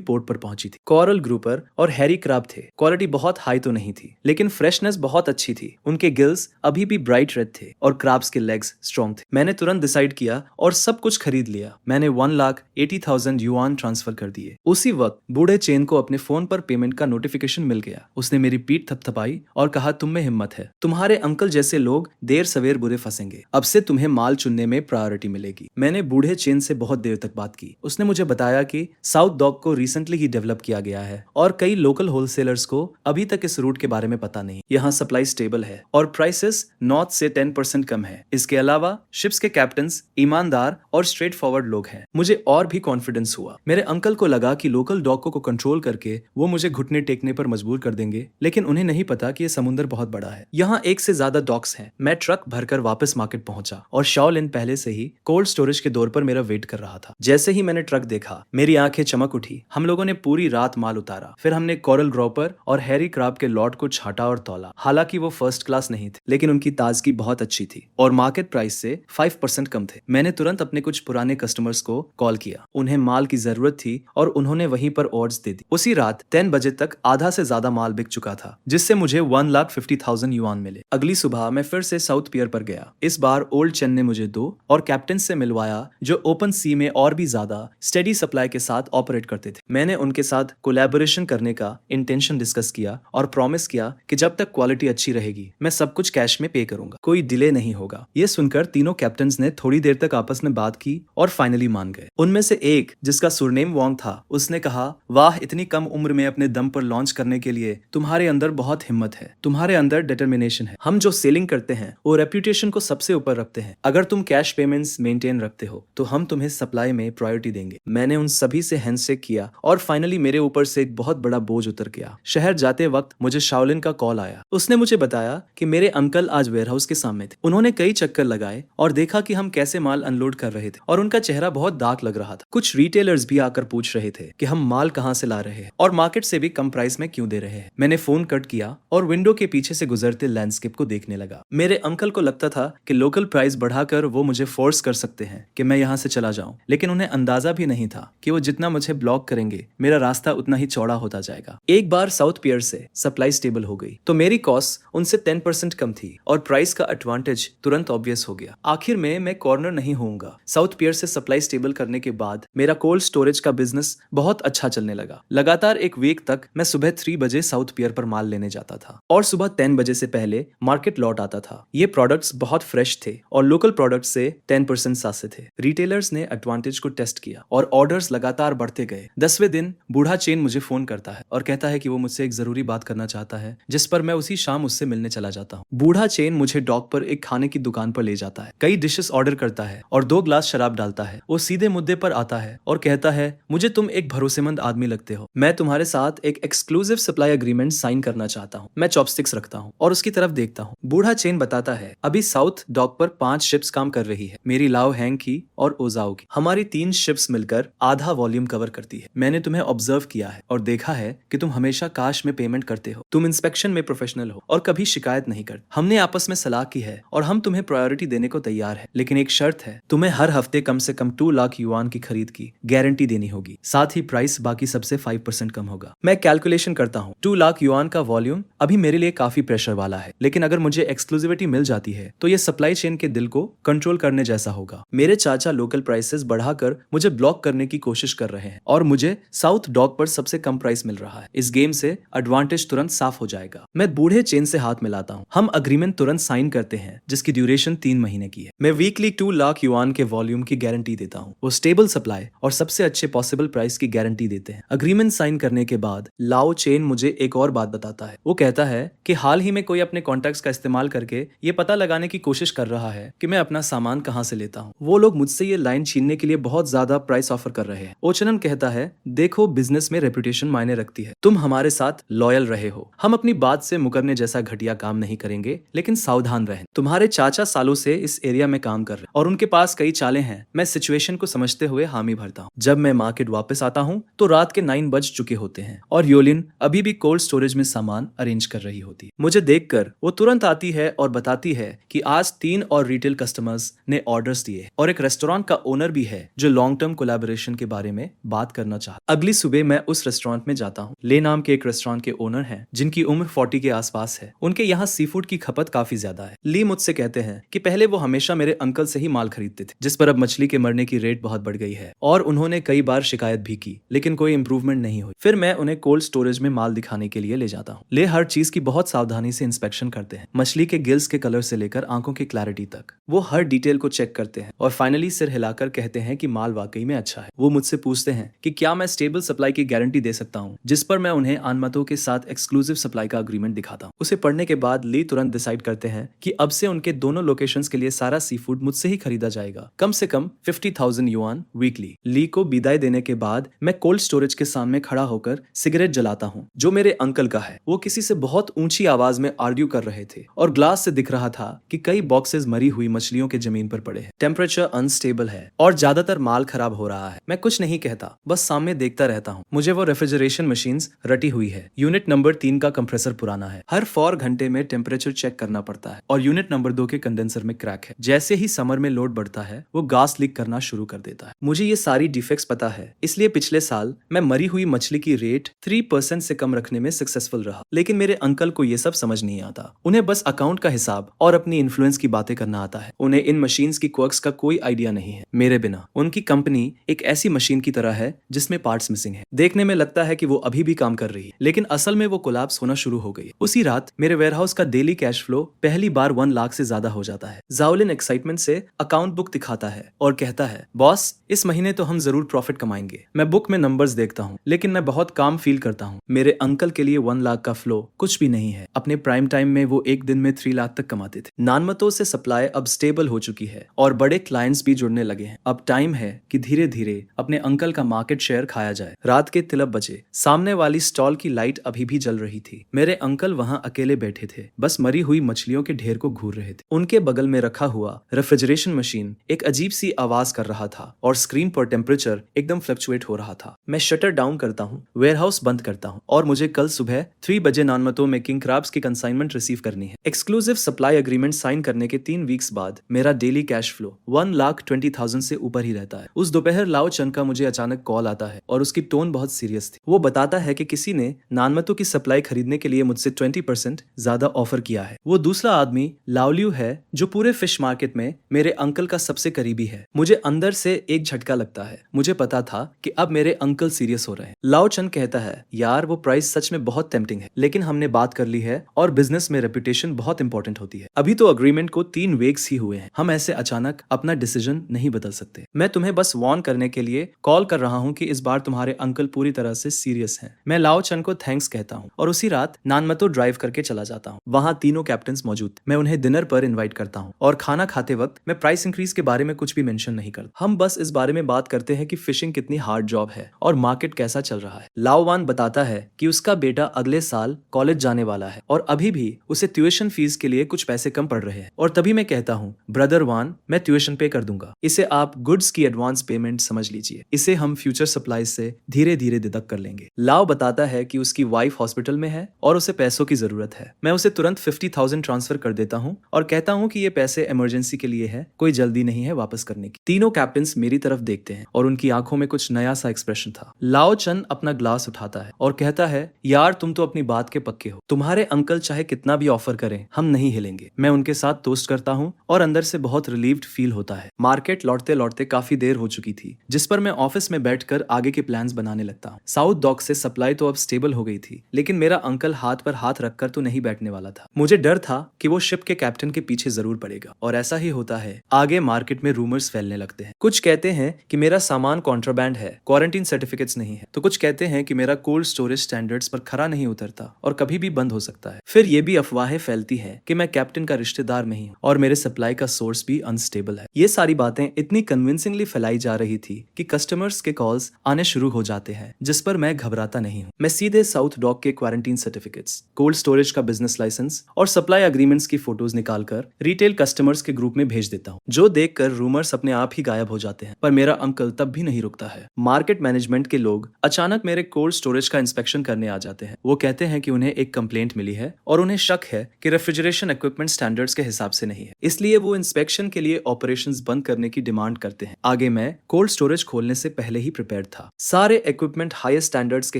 पोर्ट पर पहुंची थी। कोरल ग्रुपर और हैरी क्रैब थे। क्वालिटी बहुत हाई तो नहीं थी, लेकिन फ्रेशनेस बहुत अच्छी थी। उनके गिल्स अभी भी ब्राइट रेड थे और क्रैब्स के लेग्स स्ट्रॉन्ग थे। मैंने तुरंत डिसाइड किया और सब कुछ खरीद लिया। मैंने 1,80,000 युआन ट्रांसफर कर दिए। उसी वक्त बूढ़े चेन को अपने फोन पर पेमेंट का नोटिफिकेशन मिल गया। उसने मेरी पीठ थपथपाई और कहा, तुम में हिम्मत है। तुम्हारे अंकल जैसे लोग देर सवेर बुरे फंसेंगे। अब से तुम्हें माल चुनने में प्रायोरिटी मिलेगी। मैंने बूढ़े चेन से बहुत देर तक बात की। उसने मुझे बताया कि साउथ डॉक को रिसेंटली ही डेवलप किया गया है और कई लोकल होलसेलर्स को अभी तक इस रूट के बारे में पता नहीं। यहाँ सप्लाई स्टेबल है और प्राइसेस नॉर्थ से 10% कम है। इसके अलावा शिप्स के कैप्टन्स ईमानदार और स्ट्रेट फॉरवर्ड लोग हैं। मुझे और भी कॉन्फिडेंस हुआ। मेरे अंकल को लगा कि लोकल डॉकों को कंट्रोल करके वो मुझे घुटने टेकने पर मजबूर कर देंगे, लेकिन उन्हें नहीं पता कि ये समुद्र बहुत बड़ा है। यहाँ 1 से ज्यादा डॉक्स हैं। मैं ट्रक भरकर वापस मार्केट पहुंचा और शाओलिन पहले से ही कोल्ड स्टोरेज के डोर पर मेरा वेट कर रहा था। जैसे ही मैंने ट्रक देखा मेरी आंखें चमक उठी। हम लोगों ने पूरी रात माल उतारा। फिर हमने कोरल ग्रोपर और हैरी क्रैब के लॉट को छाटा और तौला। हालांकि वो फर्स्ट क्लास नहीं थे, लेकिन उनकी ताजगी बहुत अच्छी थी और मार्केट प्राइस से 5% कम थे। मैंने तुरंत अपने कुछ पुराने कस्टमर्स को कॉल किया। उन्हें माल की जरूरत थी और उन्होंने वहीं पर ऑर्डर्स दे दी। उसी रात 10 बजे तक आधा से ज्यादा माल बिक चुका था, जिससे मुझे 1,50,000 युआन मिले। अगली सुबह मैं फिर से साउथ पियर पर गया। इस बार ओल्ड चेन ने मुझे 2 और कैप्टन से मिलवाया जो ओपन सी में और भी ज्यादा स्टेडी सप्लाई के साथ ऑपरेट करते थे। मैंने उनके साथ कोलैबोरेशन करने का इंटेंशन डिस्कस किया और प्रॉमिस किया कि जब तक क्वालिटी अच्छी रहेगी मैं सब कुछ कैश में पे करूंगा, कोई डिले नहीं होगा। ये सुनकर तीनों कैप्टन्स ने थोड़ी देर तक आपस में बात की और फाइनली मान गए। उनमें से एक, जिसका सुरनेम वोंग था, उसने कहा, वाह, इतनी कम उम्र में अपने दम पर लॉन्च करने के लिए तुम्हारे अंदर बहुत हिम्मत है, तुम्हारे अंदर डिटर्मिनेशन है। हम जो सेलिंग करते हैं वो रेप्यूटेशन को सबसे ऊपर रखते हैं। अगर तुम कैश पेमेंट्स मेंटेन रखते हो तो हम तुम्हें सप्लाई में प्रायोरिटी देंगे। मैंने उन सभी से हैंडशेक किया और फाइनली मेरे ऊपर से एक बहुत बड़ा बोझ उतर गया। शहर जाते वक्त मुझे शाओलिन का कॉल आया। उसने मुझे बताया कि मेरे अंकल आज वेयरहाउस के सामने थे। उन्होंने कई चक्कर लगाए और देखा कि हम कैसे माल अनलोड कर रहे थे और उनका चेहरा बहुत डार्क लग रहा था। कुछ रिटेलर्स भी आकर पूछ रहे थे कि हम माल कहां से ला रहे हैं और मार्केट से भी कम प्राइस में क्यों दे रहे हैं। मैंने फोन कट किया और विंडो के पीछे से गुजरते लैंडस्केप को देखने लगा। मेरे अंकल को लगता था कि लोकल प्राइस बढ़ाकर वो मुझे फोर्स कर सकते हैं कि मैं यहाँ से चला जाऊं, लेकिन उन्हें अंदाजा भी नहीं था कि वो जितना मुझे ब्लॉक करेंगे मेरा रास्ता उतना ही चौड़ा होता जाएगा। एक बार साउथ पियर से सप्लाई स्टेबल हो गई तो मेरी कॉस्ट उनसे 10% कम थी और प्राइस का एडवांटेज तुरंत ऑब्वियस हो गया। आखिर में मैं कॉर्नर नहीं होऊंगा। साउथ पियर से सप्लाई स्टेबल करने के बाद मेरा कोल्ड स्टोरेज का बिजनेस बहुत अच्छा चलने लगा। लगातार एक वीक तक मैं सुबह 3 बजे साउथ पियर पर माल लेने जाता था और सुबह 10 बजे से पहले मार्केट लौट आता था। ये प्रोडक्ट्स बहुत फ्रेश थे और लोकल प्रोडक्ट्स से 10% सस्ते थे। रिटेलर्स ने एडवांटेज को टेस्ट किया और ऑर्डर्स लगातार बढ़ते गए। 10वें दिन बूढ़ा चेन मुझे फोन करता है और कहता है कि वो मुझसे एक जरूरी बात करना चाहता है, जिस पर मैं उसी शाम उससे मिलने चला जाता हूँ। बूढ़ा चेन मुझे डॉक पर एक खाने की दुकान पर ले जाता है, कई डिशेस ऑर्डर करता है और 2 ग्लास शराब डालता है। वो सीधे मुद्दे पर आता है और कहता है, मुझे तुम एक भरोसेमंद आदमी लगते हो, मैं तुम्हारे साथ एक एक्सक्लूसिव सप्लाई एग्रीमेंट साइन करना चाहता हूँ। मैं चॉपस्टिक्स रखता हूँ और उसकी तरफ देखता हूँ। बूढ़ा चेन बताता है, अभी साउथ डॉक पर 5 शिप्स काम कर रही है, मेरी लाओ हैंग की और ओजाओ की। हमारी 3 शिप्स मिलकर आधा वॉल्यूम कवर करती है। मैंने तुम्हें ऑब्जर्व किया है और देखा है कि तुम हमेशा काश में पेमेंट करते हो, तुम इंस्पेक्शन में प्रोफेशनल हो और कभी शिकायत नहीं करते। हमने आपस में सलाह की है और हम तुम्हें प्रायोरिटी देने को तैयार है, लेकिन एक शर्त है, तुम्हें हर हफ्ते कम से कम 2 लाख युआन की खरीद की गारंटी देनी होगी। साथ ही प्राइस बाकी सबसे 5% कम होगा। मैं कैलकुलेशन करता हूँ, 2 लाख युआन का वॉल्यूम अभी मेरे लिए काफी प्रेशर वाला है, लेकिन अगर मुझे एक्सक्लूसिविटी मिल जाती है तो ये सप्लाई चेन के दिल को कंट्रोल करने जैसा होगा। मेरे चाचा लोकल प्राइसेस बढ़ाकर मुझे ब्लॉक करने की कोशिश कर रहे हैं और मुझे साउथ डॉक पर सबसे कम प्राइस मिल रहा है। इस गेम से एडवांटेज तुरंत साफ हो जाएगा। मैं बूढ़े चेन से हाथ मिलाता हूँ। हम अग्रीमेंट तुरंत साइन करते हैं जिसकी ड्यूरेशन 3 महीने की है। मैं वीकली 2 लाख युआन के वॉल्यूम की गारंटी देता हूँ। वो स्टेबल सप्लाई और सबसे अच्छे पॉसिबल प्राइस की गारंटी देते हैं। अग्रीमेंट साइन करने के बाद लाओ चेन मुझे एक और बात बताता है। वो कहता है कि हाल ही में कोई अपने कॉन्टैक्ट्स का इस्तेमाल करके ये पता लगाने की कोशिश कर रहा है कि मैं अपना सामान कहाँ से लेता हूँ। वो लोग मुझसे ये लाइन छीनने के लिए बहुत ज्यादा प्राइस ऑफर कर रहे हैं। ओचनन कहता है, देखो बिजनेस में रेपुटेशन मायने रखती है, तुम हमारे साथ लॉयल रहे हो, हम अपनी बात से मुकरने जैसा घटिया काम नहीं करेंगे, लेकिन सावधान रहें। तुम्हारे चाचा सालों से इस एरिया में काम कर रहे और उनके पास कई चालें हैं। मैं सिचुएशन को समझते हुए हामी भरता हूँ। जब मैं मार्केट वापस आता हूँ तो रात के 9 बज चुके होते हैं और योलिन अभी भी कोल्ड स्टोरेज में सामान अरेंज कर रही होती है। मुझे देखकर वो तुरंत आती है और बताती है कि आज 3 और रिटेल कस्टमर्स ने ऑर्डर्स दिए और एक रेस्टोरेंट का ओनर भी है जो लॉन्ग टर्म कोलैबोरेशन के बारे में बात करना चाहता। अगली सुबह मैं उस रेस्टोरेंट में जाता हूँ। ले नाम के एक रेस्टोरेंट के ओनर हैं जिनकी उम्र 40 के आसपास है। उनके यहाँ सी फूड की खपत काफी ज्यादा है। ली मुझसे कहते हैं कि पहले वो हमेशा मेरे अंकल से ही माल खरीदते थे, जिस पर अब मछली के मरने की रेट बहुत बढ़ गई है और उन्होंने कई बार शिकायत भी की, लेकिन कोई इंप्रूवमेंट नहीं हुई। फिर मैं उन्हें कोल्ड स्टोरेज में माल दिखाने के लिए ले जाता हूँ। ले हर चीज की बहुत सावधानी से इंस्पेक्शन करते हैं, मछली के गिल्स के कलर से लेकर आंखों की क्लैरिटी तक। वो हर डिटेल को चेक करते हैं और फाइनली सिर हिलाकर कहते हैं कि माल वाकई में अच्छा है। वो मुझसे पूछते हैं कि क्या मैं स्टेबल सप्लाई की गारंटी दे सकता हूँ, जिस पर मैं उन्हें अनमतों के साथ एक्सक्लूसिव सप्लाई का अग्रीमेंट दिखाता हूँ। उसे पढ़ने के बाद ली तुरंत डिसाइड करते हैं कि अब से उनके दोनों लोकेशंस के लिए सारा सी फूड मुझसे ही खरीदा जाएगा, कम से कम 50,000 युआन वीकली। ली को विदाई देने के बाद मैं कोल्ड स्टोरेज के सामने खड़ा होकर सिगरेट जलाता हूँ, जो मेरे अंकल का है। वो किसी से बहुत ऊंची आवाज में आर्ग्यू कर रहे थे और ग्लास से दिख रहा था कि कई बॉक्सेस मरी हुई मछलियों के जमीन पर पड़े हैं। टेम्परेचर अनस्टेबल है और ज्यादातर माल खराब हो रहा है। मैं कुछ नहीं कहता, बस सामने देखता रहता हूँ। मुझे वो रेफ्रिजरेशन मशीन्स रटी हुई है। यूनिट नंबर 3 का कंप्रेसर पुराना है, हर 4 घंटे में टेम्परेचर चेक करना पड़ता है और यूनिट नंबर 2 के कंडेंसर में क्रैक है। जैसे ही समर में लोड बढ़ता है वो गैस लीक करना शुरू कर देता है। मुझे ये सारी डिफेक्ट्स पता है, इसलिए पिछले साल मैं मरी हुई मछली की रेट 3% से कम रखने में सक्सेसफुल रहा। लेकिन मेरे अंकल को ये सब समझ नहीं आता। उन्हें बस अकाउंट का हिसाब और अपनी इन्फ्लुएंस की बातें करना आता है। उन्हें इन मशीन्स की क्वर्क्स का कोई आइडिया नहीं है। मेरे बिना उनकी कंपनी एक ऐसी मशीन की तरह है जिसमें पार्ट्स मिसिंग है। देखने में लगता है कि वो अभी भी काम कर रही है, लेकिन असल में वो कोलैप्स होना शुरू हो गई। उसी रात मेरे वेयरहाउस का डेली कैश फ्लो पहली बार 1 लाख से ज्यादा हो जाता है। जाओलिन एक्साइटमेंट से अकाउंट बुक दिखाता है और कहता है, बॉस इस महीने तो हम जरूर प्रॉफिट कमाएंगे। मैं बुक में नंबर्स देखता हूँ, लेकिन मैं बहुत काम फील करता हूँ। मेरे अंकल के लिए 1 लाख का फ्लो कुछ भी नहीं है। अपने प्राइम टाइम में वो एक दिन में 3 लाख तक कमाते थे। नानमतो से सप्लाई अब स्टेबल हो चुकी है और बड़े क्लाइंट्स भी जुड़ने लगे हैं। अब टाइम है कि धीरे धीरे अपने अंकल का मार्केट शेयर खाया जाए। रात के 3 बजे सामने वाली स्टॉल की लाइट अभी भी जल रही थी। मेरे अंकल वहां अकेले बैठे थे, बस मरी हुई मछलियों के ढेर को घूर रहे थे। उनके बगल में रखा हुआ रेफ्रिजरेशन मशीन एक अजीब सी आवाज कर रहा था और स्क्रीन पर टेम्परेचर एकदम फ्लक्चुएट हो रहा था। मैं शटर डाउन करता हूँ, वेयरहाउस बंद करता हूँ और मुझे कल सुबह 3 बजे नानमतो में किंग क्रैब्स की कंसाइनमेंट रिसीव करनी है। एक्सक्लूसिव सप्लाई एग्रीमेंट साइन करने के 3 वीक्स बाद मेरा डेली कैश फ्लो 1,20,000 से ऊपर ही रहता है। उस दोपहर लाओ चन का मुझे अचानक कॉल आता है और उसकी टोन बहुत सीरियस थी। वो बताता है कि किसी ने नानमतो की सप्लाई खरीदने के लिए मुझसे 20% ज्यादा ऑफर किया है। वो दूसरा आदमी लाओलियू है जो पूरे फिश मार्केट में मेरे अंकल का सबसे करीबी है। मुझे अंदर से एक झटका लगता है। मुझे पता था कि अब मेरे अंकल सीरियस हो रहे हैं। लाओ चन कहता है, यार वो प्राइस सच में बहुत टेम्पटिंग है, लेकिन हमने बात कर ली है और बिजनेस में रेपुटेशन बहुत इंपॉर्टेंट होती है। अभी तो अग्रीमेंट को 3 वीक्स ही हुए हैं। हम ऐसे अचानक अपना डिसीजन नहीं बदल सकते। मैं तुम्हें बस वार्न करने के लिए कॉल कर रहा हूँ कि इस बार तुम्हारे अंकल पूरी तरह से सीरियस हैं। मैं लाओ चन को थैंक्स कहता हूँ और उसी रात नानमतो ड्राइव करके चला जाता हूँ। वहाँ तीनों कैप्टन्स मौजूद। मैं उन्हें डिनर पर इन्वाइट करता हूँ और खाना खाते वक्त मैं प्राइस इंक्रीज के बारे में कुछ भी मेंशन नहीं करता। हम बस इस बारे में बात करते हैं कि फिशिंग कितनी हार्ड जॉब है और मार्केट कैसा चल रहा है। लाओ वान बताता है कि उसका बेटा अगले साल कॉलेज जाने वाला है और अभी भी उसे ट्यूशन फीस के लिए कुछ पैसे कम पड़ रहे हैं। और तभी मैं कहता हूँ, ब्रदर वान, मैं ट्यूशन पे कर दूंगा। इसे आप गुड्स की एडवांस पेमेंट समझ लीजिए। इसे हम फ्यूचर सप्लाई से धीरे धीरे डिडक्ट कर लेंगे। लाओ बताता है कि उसकी वाइफ हॉस्पिटल में है और उसे पैसों की जरूरत है। मैं उसे तुरंत 50,000 ट्रांसफर कर देता हूँ और कहता हूँ कि ये पैसे इमरजेंसी के लिए है, कोई जल्दी नहीं है वापस करने की। तीनों कैप्टन्स मेरी तरफ देखते हैं और उनकी आंखों में कुछ नया सा एक्सप्रेशन था। लाओ चन अपना ग्लास उठाता है और कहता है, यार तुम तो अपनी बात के पक्के हो। तुम्हारे अंकल चाहे कितना भी ऑफर करें, हम नहीं हिलेंगे। मैं उनके साथ टोस्ट करता हूँ और अंदर से बहुत रिलीव्ड फील होता है। मार्केट लौटते लौटते काफी देर हो चुकी थी, जिस पर मैं ऑफिस में बैठकर आगे के प्लान्स बनाने लगता हूँ। साउथ डॉक से सप्लाई तो अब स्टेबल हो गई थी, लेकिन मेरा अंकल हाथ पर हाथ रखकर तो नहीं बैठने वाला था। मुझे डर था कि वो शिप के कैप्टन के पीछे जरूर पड़ेगा और ऐसा ही होता है। आगे मार्केट में रूमर्स फैलने लगते हैं। कुछ कहते हैं कि मेरा सामान कॉन्ट्राबैंड है, क्वारंटीन सर्टिफिकेट्स नहीं है, तो कुछ कहते हैं कि मेरा कोल्ड स्टोरेज स्टैंडर्ड्स पर खरा नहीं उतरता और कभी भी बंद हो सकता है। फिर ये भी अफवाहें फैलती है कि मैं कैप्टन का रिश्तेदार नहीं हूँ और मेरे सप्लाई का सोर्स भी अनस्टेबल है। ये सारी बातें इतनी कन्विंसिंगली फैलाई जा रही थी कि कस्टमर्स के कॉल्स आने शुरू हो जाते हैं, जिस पर मैं घबराता नहीं हूँ। मैं सीधे साउथ डॉक के क्वारंटीन सर्टिफिकेट्स, कोल्ड स्टोरेज का बिजनेस लाइसेंस और सप्लाई एग्रीमेंट्स की फोटोज निकालकर रिटेल कस्टमर्स के ग्रुप में भेज देता हूँ, जो देखकर रूमर्स अपने आप ही गायब हो जाते हैं। पर मेरा अंकल तब भी नहीं रुकता है। मार्केट मैनेजमेंट के लोग अचानक मेरे कोल्ड स्टोरेज का इंस्पेक्शन करने आ जाते हैं। वो कहते हैं कि उन्हें एक कंप्लेंट मिली है और उन्हें शक है कि रेफ्रिजरेशन इक्विपमेंट स्टैंडर्ड्स के हिसाब से नहीं है, इसलिए वो इंस्पेक्शन के लिए ऑपरेशंस बंद करने की डिमांड करते हैं। आगे मैं कोल्ड स्टोरेज खोलने से पहले ही प्रिपेयर्ड था। सारे इक्विपमेंट हाईएस्ट स्टैंडर्ड्स के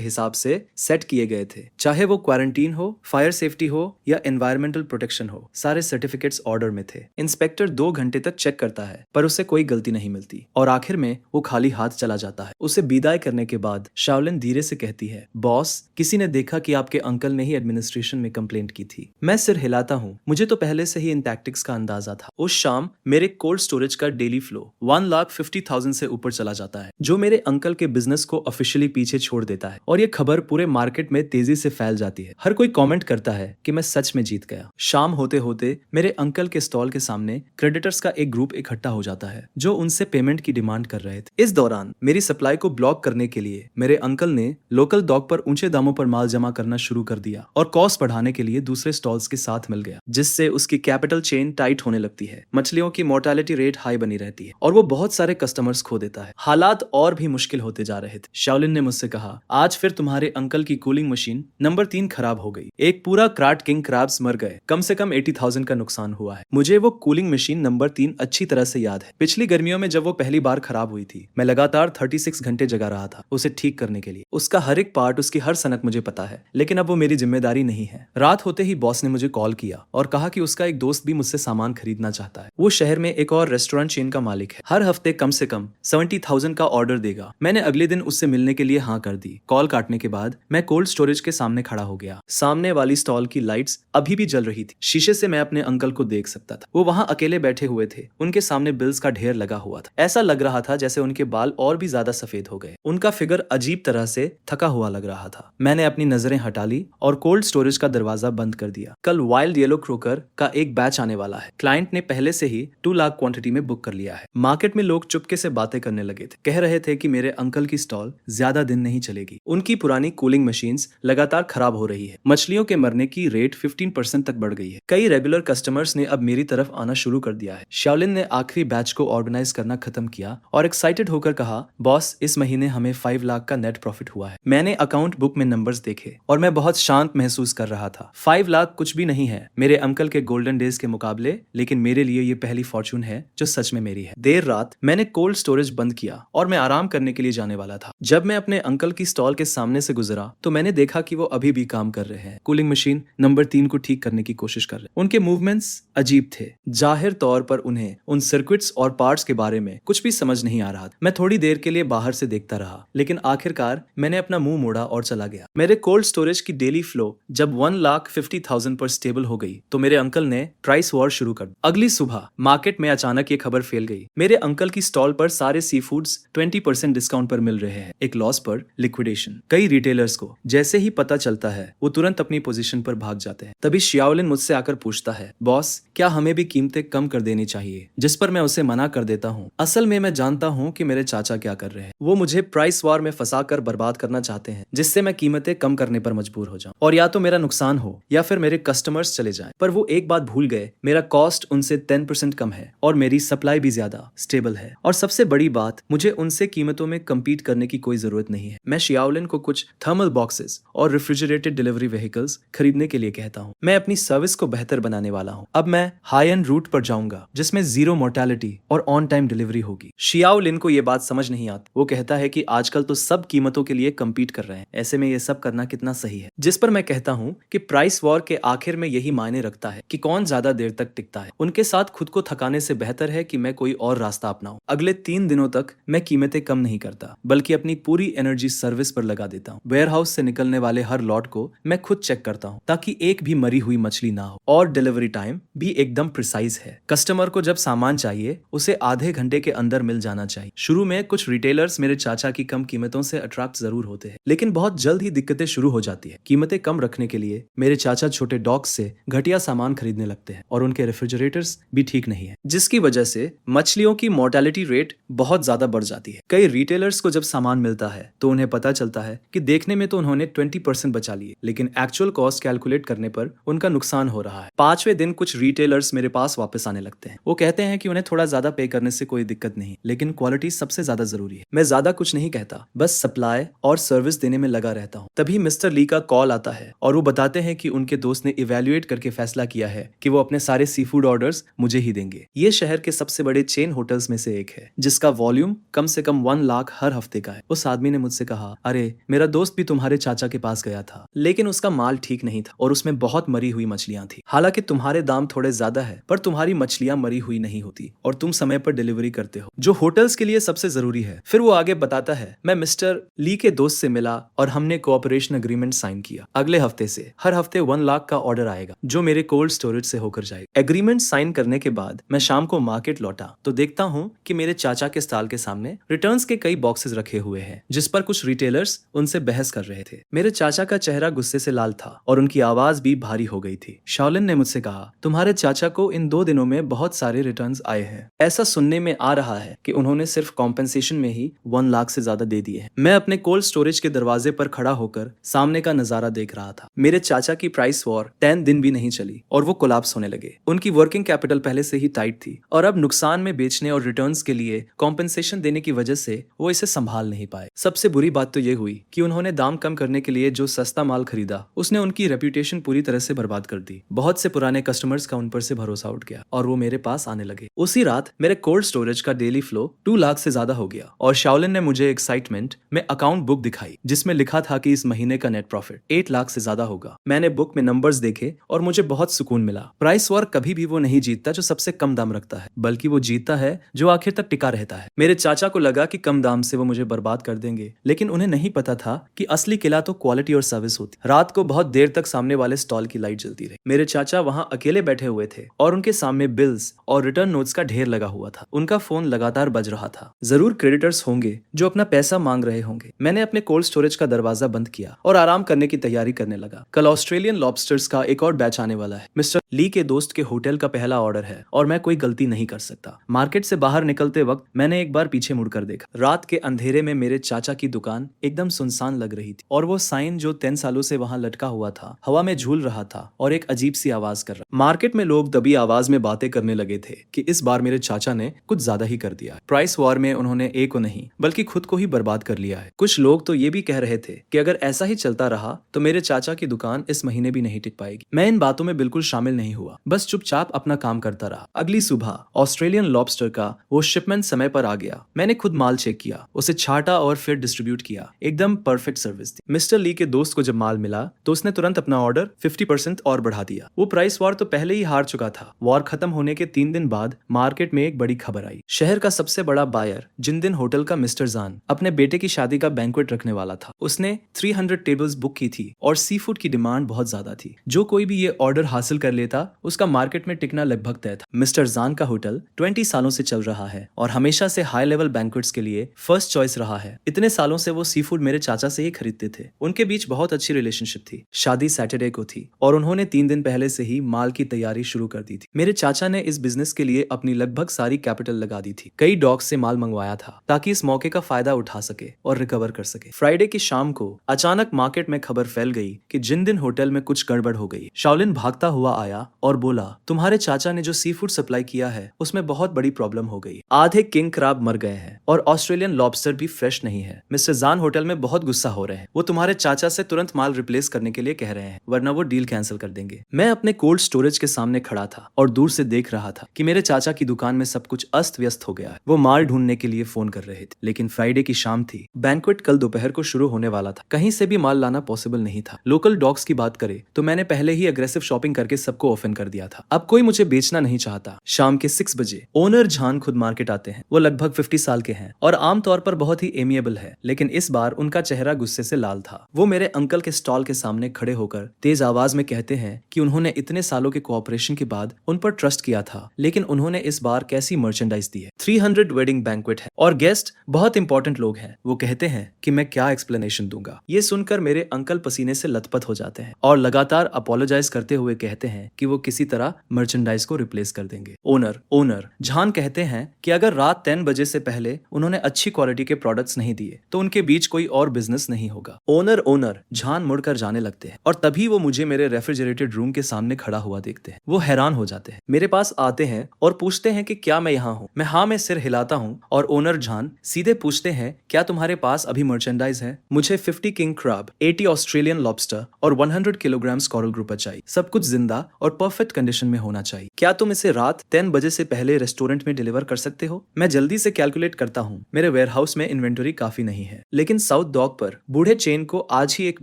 हिसाब से सेट किए गए थे, चाहे वो क्वारंटीन हो, फायर सेफ्टी हो या एनवायरमेंटल प्रोटेक्शन हो। सारे सर्टिफिकेट्स ऑर्डर में थे। इंस्पेक्टर 2 घंटे तक चेक करता है, पर उसे कोई गलती नहीं मिलती और आखिर में वो खाली हाथ चला जाता है। उसे विदाई करने के बाद शाओलिन धीरे से कहती है, बॉस, किसी ने देखा कि आपके अंकल ने ही एडमिनिस्ट्रेशन में कंप्लेंट की थी। मैं सिर हिलाता हूँ। मुझे तो पहले से ही इन टैक्टिक्स का अंदाजा था। उस शाम मेरे कोल्ड स्टोरेज का डेली फ्लो 1,50,000 से ऊपर चला जाता है, जो मेरे अंकल के बिजनेस को ऑफिशियली पीछे छोड़ देता है और ये खबर पूरे मार्केट में तेजी से फैल जाती है। हर कोई कमेंट करता है कि मैं सच में जीत गया। शाम होते होते मेरे अंकल के स्टॉल के सामने क्रेडिटर्स का एक ग्रुप इकट्ठा हो जाता है, जो उनसे पेमेंट की डिमांड कर रहे थे। इस दौरान मेरी सप्लाई को ब्लॉक करने के लिए मेरे अंकल ने लोकल डॉक पर ऊंचे दामों पर माल जमा करना शुरू कर दिया और कॉस्ट बढ़ाने के लिए दूसरे स्टॉल्स के साथ मिल गया, जिससे उसकी कैपिटल चेन टाइट होने लगती है। मछलियों की मोर्टेलिटी रेट हाई बनी रहती है और वो बहुत सारे कस्टमर्स खो देता है। हालात और भी मुश्किल होते जा रहे थे। शाओलिन ने मुझसे कहा, आज फिर तुम्हारे अंकल की कूलिंग मशीन नंबर 3 खराब हो गई। एक पूरा क्राट किंग क्रैब्स मर गए। कम से कम 80,000 का नुकसान हुआ है। मुझे वो कूलिंग मशीन नंबर 3 अच्छी तरह से याद है। पिछली गर्मियों में जब वो पहली बार खराब हुई थी, मैं लगातार 36 घंटे जगा रहा था उसे ठीक करने के लिए। उसका हर एक पार्ट, उसकी हर सनक मुझे पता है, लेकिन अब वो मेरी जिम्मेदारी नहीं है। रात होते ही बॉस ने मुझे कॉल किया और कहा कि उसका एक दोस्त भी मुझसे सामान खरीदना चाहता है। वो शहर में एक और रेस्टोरेंट चेन का मालिक है, हर हफ्ते कम से कम 70,000 का ऑर्डर देगा। मैंने अगले दिन उससे मिलने के लिए हाँ कर दी। कॉल काटने के बाद मैं कोल्ड स्टोरेज के सामने खड़ा हो गया। सामने वाली स्टॉल की लाइट्स अभी भी जल रही थी। शीशे से मैं अपने अंकल को देख सकता था। वो वहां अकेले बैठे हुए थे। उनके सामने बिल्स का ढेर लगा हुआ था। ऐसा लग रहा था जैसे उनके बाल और भी ज्यादा सफेद हो गए। उनका फिगर अजीब तरह से थका हुआ लग रहा था। मैंने अपनी नजरें हटा ली और कोल्ड स्टोरेज का दरवाजा बंद कर दिया। कल वाइल्ड येलो क्रोकर का एक बैच आने वाला है। क्लाइंट ने पहले से ही 2 लाख क्वांटिटी में बुक कर लिया है। मार्केट में लोग चुपके से बातें करने लगे थे, कह रहे थे कि मेरे अंकल की स्टॉल ज्यादा दिन नहीं चलेगी। उनकी पुरानी कूलिंग मशीन्स लगातार खराब हो रही है। मछलियों के मरने की रेट 15% तक बढ़ गई है। कई रेगुलर कस्टमर्स ने अब मेरी तरफ आना शुरू कर दिया है। शाओलिन ने आखिरी बैच को ऑर्गेनाइज करना खत्म किया और एक्साइटेड होकर कहा, बॉस इस महीने हमें 5 लाख का नेट प्रॉफिट हुआ है। मैंने अकाउंट बुक में नंबर्स देखे और मैं बहुत शांत महसूस कर रहा था। 5 लाख कुछ भी नहीं है मेरे अंकल के गोल्डन डेज के मुकाबले, लेकिन मेरे लिए ये पहली फॉर्चून है जो सच में मेरी है। देर रात मैंने कोल्ड स्टोरेज बंद किया और मैं आराम करने के लिए जाने वाला था। जब मैं अपने अंकल की स्टॉल के सामने से गुजरा तो मैंने देखा कि वो अभी भी काम कर रहे हैं। कूलिंग मशीन नंबर 3 को ठीक करने की कोशिश कर रहे। उनके मूवमेंट्स अजीब थे। जाहिर तौर पर उन्हें उन सर्किट्स और पार्ट्स के बारे में कुछ भी समझ नहीं आ रहा था। मैं थोड़ी देर के लिए बाहर से देखता रहा, लेकिन आखिरकार मैंने अपना मुंह मोड़ा और चला गया। मेरे कोल्ड स्टोरेज की डेली फ्लो जब 1,50,000 पर स्टेबल हो गई तो मेरे अंकल ने प्राइस वॉर शुरू कर दी। अगली सुबह मार्केट में अचानक ये खबर फैल गई, मेरे अंकल की स्टॉल पर सारे सी फूड्स 20% डिस्काउंट पर मिल रहे हैं। एक लॉस पर लिक्विडेशन। कई रिटेलर्स को जैसे ही पता चलता है वो तुरंत अपनी पोजीशन पर भाग जाते हैं। तभी शाओलिन मुझसे आकर पूछता है, बॉस क्या हमें भी कीमतें कम कर देनी चाहिए? जिस पर मैं उसे मना कर देता हूँ। असल में मैं जानता हूँ कि मेरे चाचा क्या कर रहे हैं। वो मुझे प्राइस वॉर में फंसा कर बर्बाद करना चाहते हैं, जिससे मैं कीमतें कम करने पर मजबूर हो जाऊं और या तो मेरा नुकसान हो या फिर मेरे कस्टमर्स चले जाएं। पर वो एक बात भूल गए, मेरा कॉस्ट उनसे 10% कम है और मेरी सप्लाई भी ज्यादा स्टेबल है। और सबसे बड़ी बात, मुझे उनसे कीमतों में कम्पीट करने की कोई जरूरत नहीं है। मैं शाओलिन को कुछ थर्मल बॉक्सेस और रेफ्रिजरेटेड डिलीवरी व्हीकल्स खरीदने के लिए कहता हूँ। मैं अपनी सर्विस को बेहतर बनाने वाला हूँ। अब मैं हाई एंड रूट पर जाऊंगा जिसमें जीरो मोर्टेलिटी और ऑन टाइम डिलीवरी होगी। शाओलिन को ये बात समझ नहीं आती। वो कहता है कि आजकल तो सब कीमतों के लिए कम्पीट कर रहे हैं, ऐसे में ये सब करना कितना सही है। जिस पर मैं कहता हूँ कि प्राइस वॉर के आखिर में यही मायने रखता है कि कौन ज्यादा देर तक टिकता है। उनके साथ खुद को थकाने से बेहतर है कि मैं कोई और रास्ता अपनाऊं। अगले 3 दिनों तक मैं कीमतें कम नहीं करता, बल्कि अपनी पूरी एनर्जी सर्विस पर लगा देता हूँ। वेयर हाउस से निकलने वाले हर लॉट को मैं खुद चेक करता हूँ ताकि एक भी मरी हुई मछली ना हो। और डिलीवरी टाइम भी एकदम प्रिसाइज है। कस्टमर को जब सामान चाहिए उसे आधे घंटे के अंदर मिल जाना चाहिए। शुरू में कुछ रिटेलर्स मेरे चाचा की कम कीमतों से अट्रैक्ट जरूर होते हैं, लेकिन बहुत जल्द ही दिक्कतें शुरू हो जाती है। कीमतें कम रखने के लिए मेरे चाचा छोटे डॉग्स से घटिया सामान खरीदने लगते हैं और उनके रेफ्रिजरेटर्स भी ठीक नहीं है, जिसकी वजह से मछलियों की मोर्टेलिटी रेट बहुत ज्यादा बढ़ जाती है। कई रिटेलर्स को जब सामान मिलता है तो उन्हें पता चलता है कि देखने में तो उन्होंने 20% बचा लिए, लेकिन एक्चुअल कॉस्ट कैलकुलेट करने पर उनका नुकसान हो रहा है। 5वें दिन कुछ रिटेलर्स मेरे पास वापस आने लगते हैं। वो कहते हैं कि उन्हें थोड़ा ज्यादा पे करने से कोई दिक्कत नहीं, लेकिन क्वालिटी सबसे ज्यादा जरूरी है। मैं ज्यादा कुछ नहीं कहता, बस सप्लाई और सर्विस देने में लगा रहता हूँ। तभी मिस्टर ली का कॉल आता है और वो बताते हैं कि उनके दोस्त ने इवेल्युएट करके फैसला किया है कि वो अपने सारे सी फूड ऑर्डर्स मुझे ही देंगे। ये शहर के सबसे बड़े चेन होटल्स में से एक है जिसका वॉल्यूम कम से कम 1 लाख हर हफ्ते का है। उस आदमी ने मुझसे कहा, अरे मेरा दोस्त भी तुम्हारे चाचा के पास गया था, लेकिन उसका माल ठीक नहीं था और उसमें बहुत मरी हुई मछलियां थी। हालांकि तुम्हारे दाम थोड़े ज्यादा है, पर तुम्हारी मछलियां मरी हुई नहीं होती और तुम समय पर डिलीवरी करते हो, जो होटल्स के लिए सबसे जरूरी है। फिर वो आगे बताता है, मैं मिस्टर ली के दोस्त से मिला और हमने कोऑपरेशन एग्रीमेंट साइन किया। अगले हफ्ते से हर हफ्ते 1 लाख का ऑर्डर आएगा जो मेरे कोल्ड स्टोरेज से होकर जाएगा। एग्रीमेंट साइन करने के बाद मैं शाम को मार्केट लौटा तो देखता हूँ कि मेरे चाचा के स्टॉल के सामने रिटर्न्स के कई बॉक्सेस रखे हुए हैं, जिस पर कुछ रिटेलर्स उनसे बहस कर रहे थे। मेरे चाचा का चेहरा गुस्से से लाल था और उनकी आवाज भी भारी हो गई थी। शाओलिन ने मुझसे कहा, तुम्हारे चाचा को इन 2 दिनों में बहुत सारे रिटर्न्स आए हैं। ऐसा सुनने में आ रहा है कि उन्होंने सिर्फ कॉम्पेंसेशन में ही 1 लाख से ज्यादा दे दिए हैं। मैं अपने कोल्ड स्टोरेज के दरवाजे पर खड़ा होकर सामने का नजारा देख रहा था। मेरे चाचा की प्राइस वॉर 10 दिन भी नहीं चली और वो कोलैप्स होने लगे। उनकी वर्किंग कैपिटल पहले से ही टाइट थी और अब नुकसान में बेचने और रिटर्न्स के लिए कॉम्पेंसेशन देने की वजह से वो इसे संभाल नहीं पाए। सबसे बुरी बात तो ये हुई कि उन्होंने दाम कम करने के लिए जो सस्ता माल खरीदा उसने उनकी रेप्यूटेशन पूरी तरह से बर्बाद कर दी। बहुत से पुराने कस्टमर्स का उन पर से भरोसा उठ गया और वो मेरे पास आने लगे। उसी रात मेरे कोल्ड स्टोरेज का डेली फ्लो 2 लाख से ज्यादा हो गया और शाओलिन ने मुझे एक्साइटमेंट में अकाउंट बुक दिखाई जिसमें लिखा था कि इस महीने का नेट प्रॉफिट 8 लाख से ज्यादा होगा। मैंने बुक में नंबर्स देखे और मुझे बहुत सुकून मिला। प्राइस वॉर कभी भी वो नहीं जीतता जो सबसे कम दाम रखता है, बल्कि वो जीतता है जो आखिर तक टिका रहता है। मेरे चाचा को लगा कि कम दाम से वो मुझे बर्बाद कर देंगे, लेकिन उन्हें नहीं पता था कि असली किला तो क्वालिटी और सर्विस होती। रात को बहुत देर तक सामने वाले स्टॉल की लाइट जलती रही। मेरे चाचा वहां अकेले बैठे हुए थे और उनके सामने बिल्स और रिटर्न नोट्स का ढेर लगा हुआ था। उनका फोन लगातार बज रहा था। जरूर क्रेडिटर्स होंगे जो अपना पैसा मांग रहे होंगे। मैंने अपने अपने कोल्ड स्टोरेज का दरवाजा बंद किया और आराम करने की तैयारी करने लगा। कल ऑस्ट्रेलियन लॉबस्टर्स का एक और बैच आने वाला है। मिस्टर ली के दोस्त के होटल का पहला ऑर्डर है और मैं कोई गलती नहीं कर सकता। मार्केट से बाहर निकलते वक्त मैंने एक बार पीछे मुड़कर देखा। रात के अंधेरे में मेरे चाचा की दुकान एकदम सुनसान लग रही थी और वो साइन जो 10 सालों से वहां लटका हुआ था हवा में झूल रहा था और एक अजीब सी आवाज कर रहा। मार्केट में लोग दबी आवाज में बातें करने लगे थे कि इस बार मेरे चाचा ने कुछ ज्यादा ही कर दिया। प्राइस वॉर में उन्होंने एक को नहीं बल्कि खुद को ही बर्बाद कर लिया है। कुछ लोग तो ये भी कह रहे थे कि अगर ऐसा ही चलता रहा तो मेरे चाचा की दुकान इस महीने भी नहीं टिक पाएगी। मैं इन बातों में बिल्कुल शामिल नहीं हुआ, बस चुपचाप अपना काम करता रहा। अगली सुबह ऑस्ट्रेलियन लॉबस्टर का वो शिपमेंट समय पर आ गया। मैंने खुद माल चेक किया, उसे छाटा और फिर डिस्ट्रीब्यूट किया। एकदम परफेक्ट सर्विस थी। मिस्टर ली के दोस्त को जब माल मिला तो उसने तुरंत अपना ऑर्डर 50% और बढ़ा दिया। वो प्राइस वॉर तो पहले ही हार चुका था। वॉर खत्म होने के 3 दिन बाद मार्केट में एक बड़ी खबर आई। शहर का सबसे बड़ा बायर जिन दिन होटल का मिस्टर जान अपने बेटे की शादी का बैंक्वेट रखने वाला था, उसने 300 टेबल्स बुक की थी और सी फूड की डिमांड बहुत ज्यादा थी। जो कोई भी ये ऑर्डर हासिल कर लेता उसका मार्केट में टिकना लगभग तय था। मिस्टर जान का होटल 20 सालों से चल रहा है और हमेशा से हाई लेवल बैंक्वेट्स के लिए फर्स्ट चॉइस रहा है। इतने सालों से वो सी फूड मेरे चाचा से ही खरीदते थे। उनके बीच बहुत अच्छी रिलेशनशिप थी। शादी सैटरडे को थी और उन्होंने 3 दिन पहले से ही माल की तैयारी शुरू कर दी थी। मेरे चाचा ने इस बिजनेस के लिए अपनी लगभग सारी कैपिटल लगा दी थी। कई डॉक्स से माल मंगवाया था ताकि इस मौके का फायदा उठा सके और रिकवर कर सके। फ्राइडे की शाम को अचानक मार्केट में खबर फैल गई कि जिन दिन होटल में कुछ गड़बड़ हो गई। शाओलिन भागता हुआ आया और बोला, तुम्हारे चाचा ने जो सी फूड सप्लाई किया है उसमें बहुत बड़ी प्रॉब्लम हो गई। आधे किंग क्रैब मर गए हैं और ऑस्ट्रेलियन लॉबस्टर भी फ्रेश नहीं है। मिस्टर जान होटल में बहुत गुस्सा हो रहे हैं। वो तुम्हारे चाचा से तुरंत माल रिप्लेस करने के लिए कह रहे हैं, वरना वो डील कैंसिल कर देंगे। मैं अपने कोल्ड स्टोरेज के सामने खड़ा था और दूर से देख रहा था कि मेरे चाचा की दुकान में सब कुछ अस्त व्यस्त हो गया है। वो माल ढूंढने के लिए फोन कर रहे थे, लेकिन फ्राइडे की शाम थी। बैंक्वेट कल दोपहर को शुरू होने वाला था। कहीं से भी माल लाना पॉसिबल नहीं था। लोकल डॉग्स की बात करें तो मैंने पहले ही अग्रेसिव शॉपिंग करके सबको ऑफेंड कर दिया था। अब कोई मुझे बेचना नहीं चाहता। शाम के 6 बजे ओनर जान खुद मार्केट आते हैं। वो लगभग 50 साल के हैं और आमतौर पर बहुत ही एमिएबल है, लेकिन इस बार उनका चेहरा गुस्से से लाल था। वो मेरे अंकल के स्टॉल के सामने खड़े होकर तेज आवाज में कहते हैं कि उन्होंने इतने सालों के कोऑपरेशन के बाद उन पर ट्रस्ट किया था, लेकिन उन्होंने इस बार कैसी मर्चेंडाइज दी है। 300 वेडिंग बैंक्वेट है और गेस्ट बहुत इंपॉर्टेंट लोग हैं। वो कहते हैं कि मैं क्या एक्सप्लेनेशन दूंगा। ये सुनकर मेरे अंकल पसीने से लथपथ हो जाते हैं और लगातार अपोलोजाइज करते हुए कहते हैं कि वो किसी तरह मर्चेंडाइज को रिप्लेस कर देंगे। ओनर जान कहते हैं कि अगर रात 10 बजे से पहले उन्होंने अच्छी क्वालिटी के प्रोडक्ट्स नहीं दिए तो उनके बीच कोई और बिजनेस नहीं होगा। ओनर जान मुड़कर जाने लगते हैं और तभी वो मुझे मेरे रेफ्रिजरेटेड रूम के सामने खड़ा हुआ देखते हैं। वो हैरान हो जाते हैं, मेरे पास आते हैं और पूछते हैं कि क्या मैं यहाँ हूँ। मैं हाँ में सिर हिलाता हूँ और ओनर जान सीधे पूछते हैं, क्या तुम्हारे पास अभी मर्चेंडाइज है? मुझे 50 किंग क्रैब, 80 ऑस्ट्रेलियन लॉबस्टर और 100 किलोग्राम कोरल ग्रुपर चाहिए। सब कुछ जिंदा और परफेक्ट कंडीशन में होना चाहिए। क्या तुम इसे रात 10 बजे से पहले रेस्टोरेंट में डिलीवर कर सकते हो? मैं जल्दी से कैलकुलेट करता हूँ। मेरे वेयरहाउस में इन्वेंटरी काफी नहीं है, लेकिन साउथ डॉक पर बूढ़े चेन को आज ही एक